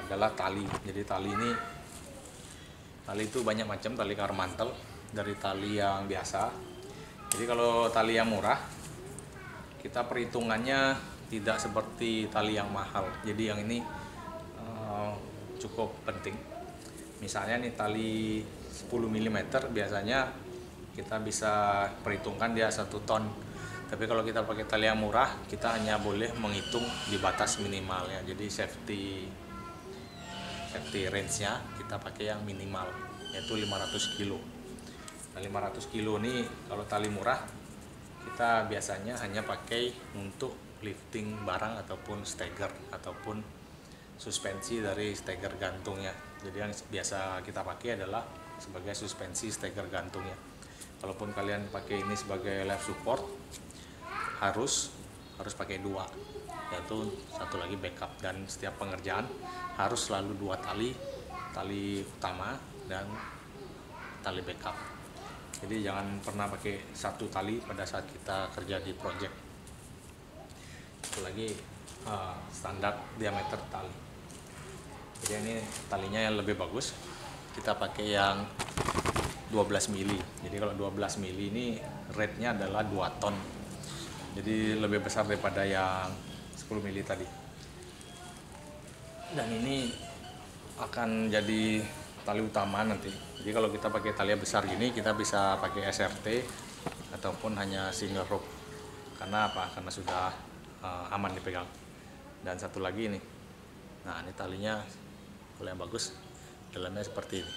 adalah tali. Jadi tali itu banyak macam, tali karmantel, dari tali yang biasa. Jadi kalau tali yang murah, kita perhitungannya tidak seperti tali yang mahal. Jadi yang ini cukup penting. Misalnya nih tali 10 mm biasanya kita bisa perhitungkan dia 1 ton. Tapi kalau kita pakai tali yang murah, kita hanya boleh menghitung di batas minimalnya. Jadi safety range-nya kita pakai yang minimal, yaitu 500 kilo. Nah, 500 kilo ini kalau tali murah kita biasanya hanya pakai untuk lifting barang ataupun stagger ataupun suspensi dari stagger gantungnya. Jadi yang biasa kita pakai adalah sebagai suspensi stagger gantungnya. Kalaupun kalian pakai ini sebagai life support, harus pakai 2, yaitu satu lagi backup. Dan setiap pengerjaan harus selalu 2 tali utama dan tali backup. Jadi jangan pernah pakai 1 tali pada saat kita kerja di project. Itu lagi standar diameter tali. Jadi ini talinya yang lebih bagus, kita pakai yang 12 mili. Jadi kalau 12 mili ini rate-nya adalah 2 ton. Jadi lebih besar daripada yang 10 mili tadi. Dan ini akan jadi tali utama nanti. Jadi kalau kita pakai tali besar gini, kita bisa pakai SRT ataupun hanya single rope. Karena apa? Karena sudah aman dipegang. Dan satu lagi ini. Nah, ini talinya kalau yang bagus dalamnya seperti ini.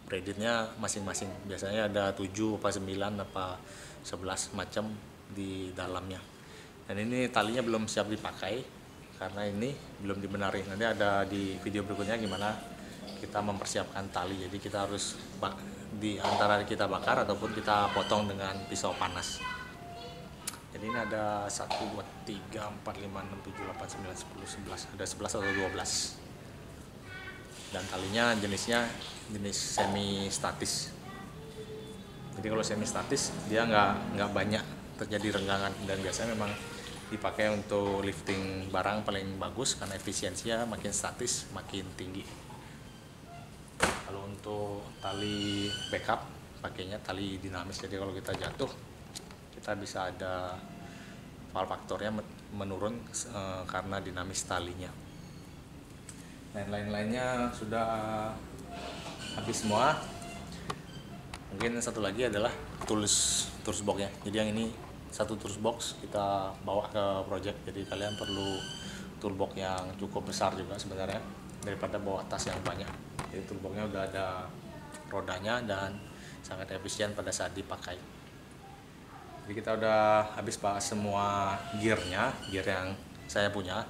Braidednya masing-masing. Biasanya ada 7 apa 9 apa 11 macam di dalamnya. Dan ini talinya belum siap dipakai karena ini belum dibenarin. Nanti ada di video berikutnya gimana kita mempersiapkan tali. Jadi kita harus di antara kita bakar ataupun kita potong dengan pisau panas. Jadi ini ada 1, 2, 3, 4, 5, 6, 7, 8, 9, 10, 11. Ada 11 atau 12. Dan talinya jenisnya jenis semi statis. Jadi kalau semi statis dia nggak banyak terjadi renggangan, dan biasanya memang dipakai untuk lifting barang paling bagus karena efisiensinya makin statis makin tinggi. Kalau untuk tali backup pakainya tali dinamis, jadi kalau kita jatuh kita bisa ada fal faktornya menurun karena dinamis talinya. Dan lain-lainnya sudah habis semua. Mungkin satu lagi adalah tools boxnya. Jadi yang ini satu tools box kita bawa ke project, jadi kalian perlu toolbox yang cukup besar juga sebenarnya daripada bawa tas yang banyak. Jadi toolboxnya udah ada rodanya dan sangat efisien pada saat dipakai. Jadi kita udah habis bahas semua gear yang saya punya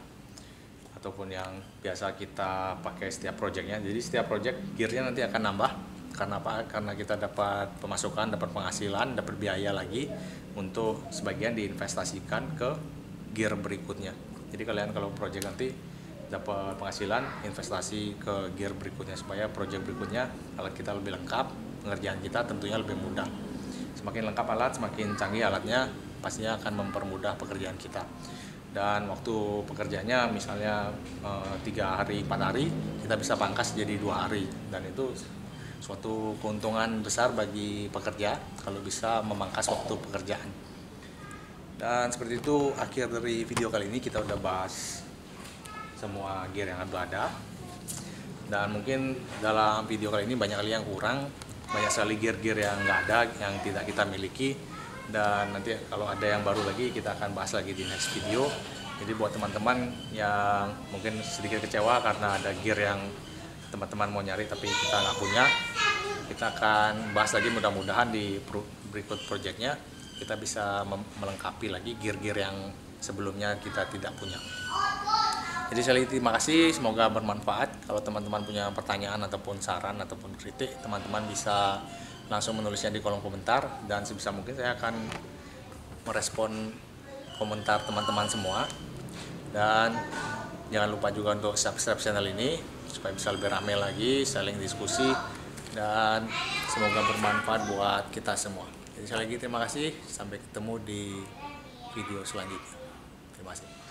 ataupun yang biasa kita pakai setiap projectnya. Jadi setiap project gearnya nanti akan nambah. Karena apa? Karena kita dapat pemasukan, dapat penghasilan, dapat biaya lagi untuk sebagian diinvestasikan ke gear berikutnya. Jadi kalian kalau project nanti dapat penghasilan, investasi ke gear berikutnya supaya project berikutnya alat kita lebih lengkap, pengerjaan kita tentunya lebih mudah. Semakin lengkap alat, semakin canggih alatnya, pastinya akan mempermudah pekerjaan kita. Dan waktu pekerjaannya misalnya 3 hari, 4 hari, kita bisa pangkas jadi 2 hari, dan itu suatu keuntungan besar bagi pekerja kalau bisa memangkas waktu pekerjaan. Dan seperti itu akhir dari video kali ini. Kita udah bahas semua gear yang ada, dan mungkin dalam video kali ini banyak kali yang kurang, banyak sekali gear-gear yang nggak ada, yang tidak kita miliki. Dan nanti kalau ada yang baru lagi kita akan bahas lagi di next video. Jadi buat teman-teman yang mungkin sedikit kecewa karena ada gear yang teman-teman mau nyari tapi kita nggak punya, kita akan bahas lagi, mudah-mudahan di berikut projectnya kita bisa melengkapi lagi gear-gear yang sebelumnya kita tidak punya. Jadi sekali lagi terima kasih, semoga bermanfaat. Kalau teman-teman punya pertanyaan ataupun saran ataupun kritik, teman-teman bisa langsung menulisnya di kolom komentar, dan sebisa mungkin saya akan merespon komentar teman-teman semua. Dan jangan lupa juga untuk subscribe channel ini supaya bisa lebih ramai lagi, saling diskusi, dan semoga bermanfaat buat kita semua. Jadi sekali lagi terima kasih, sampai ketemu di video selanjutnya. Terima kasih.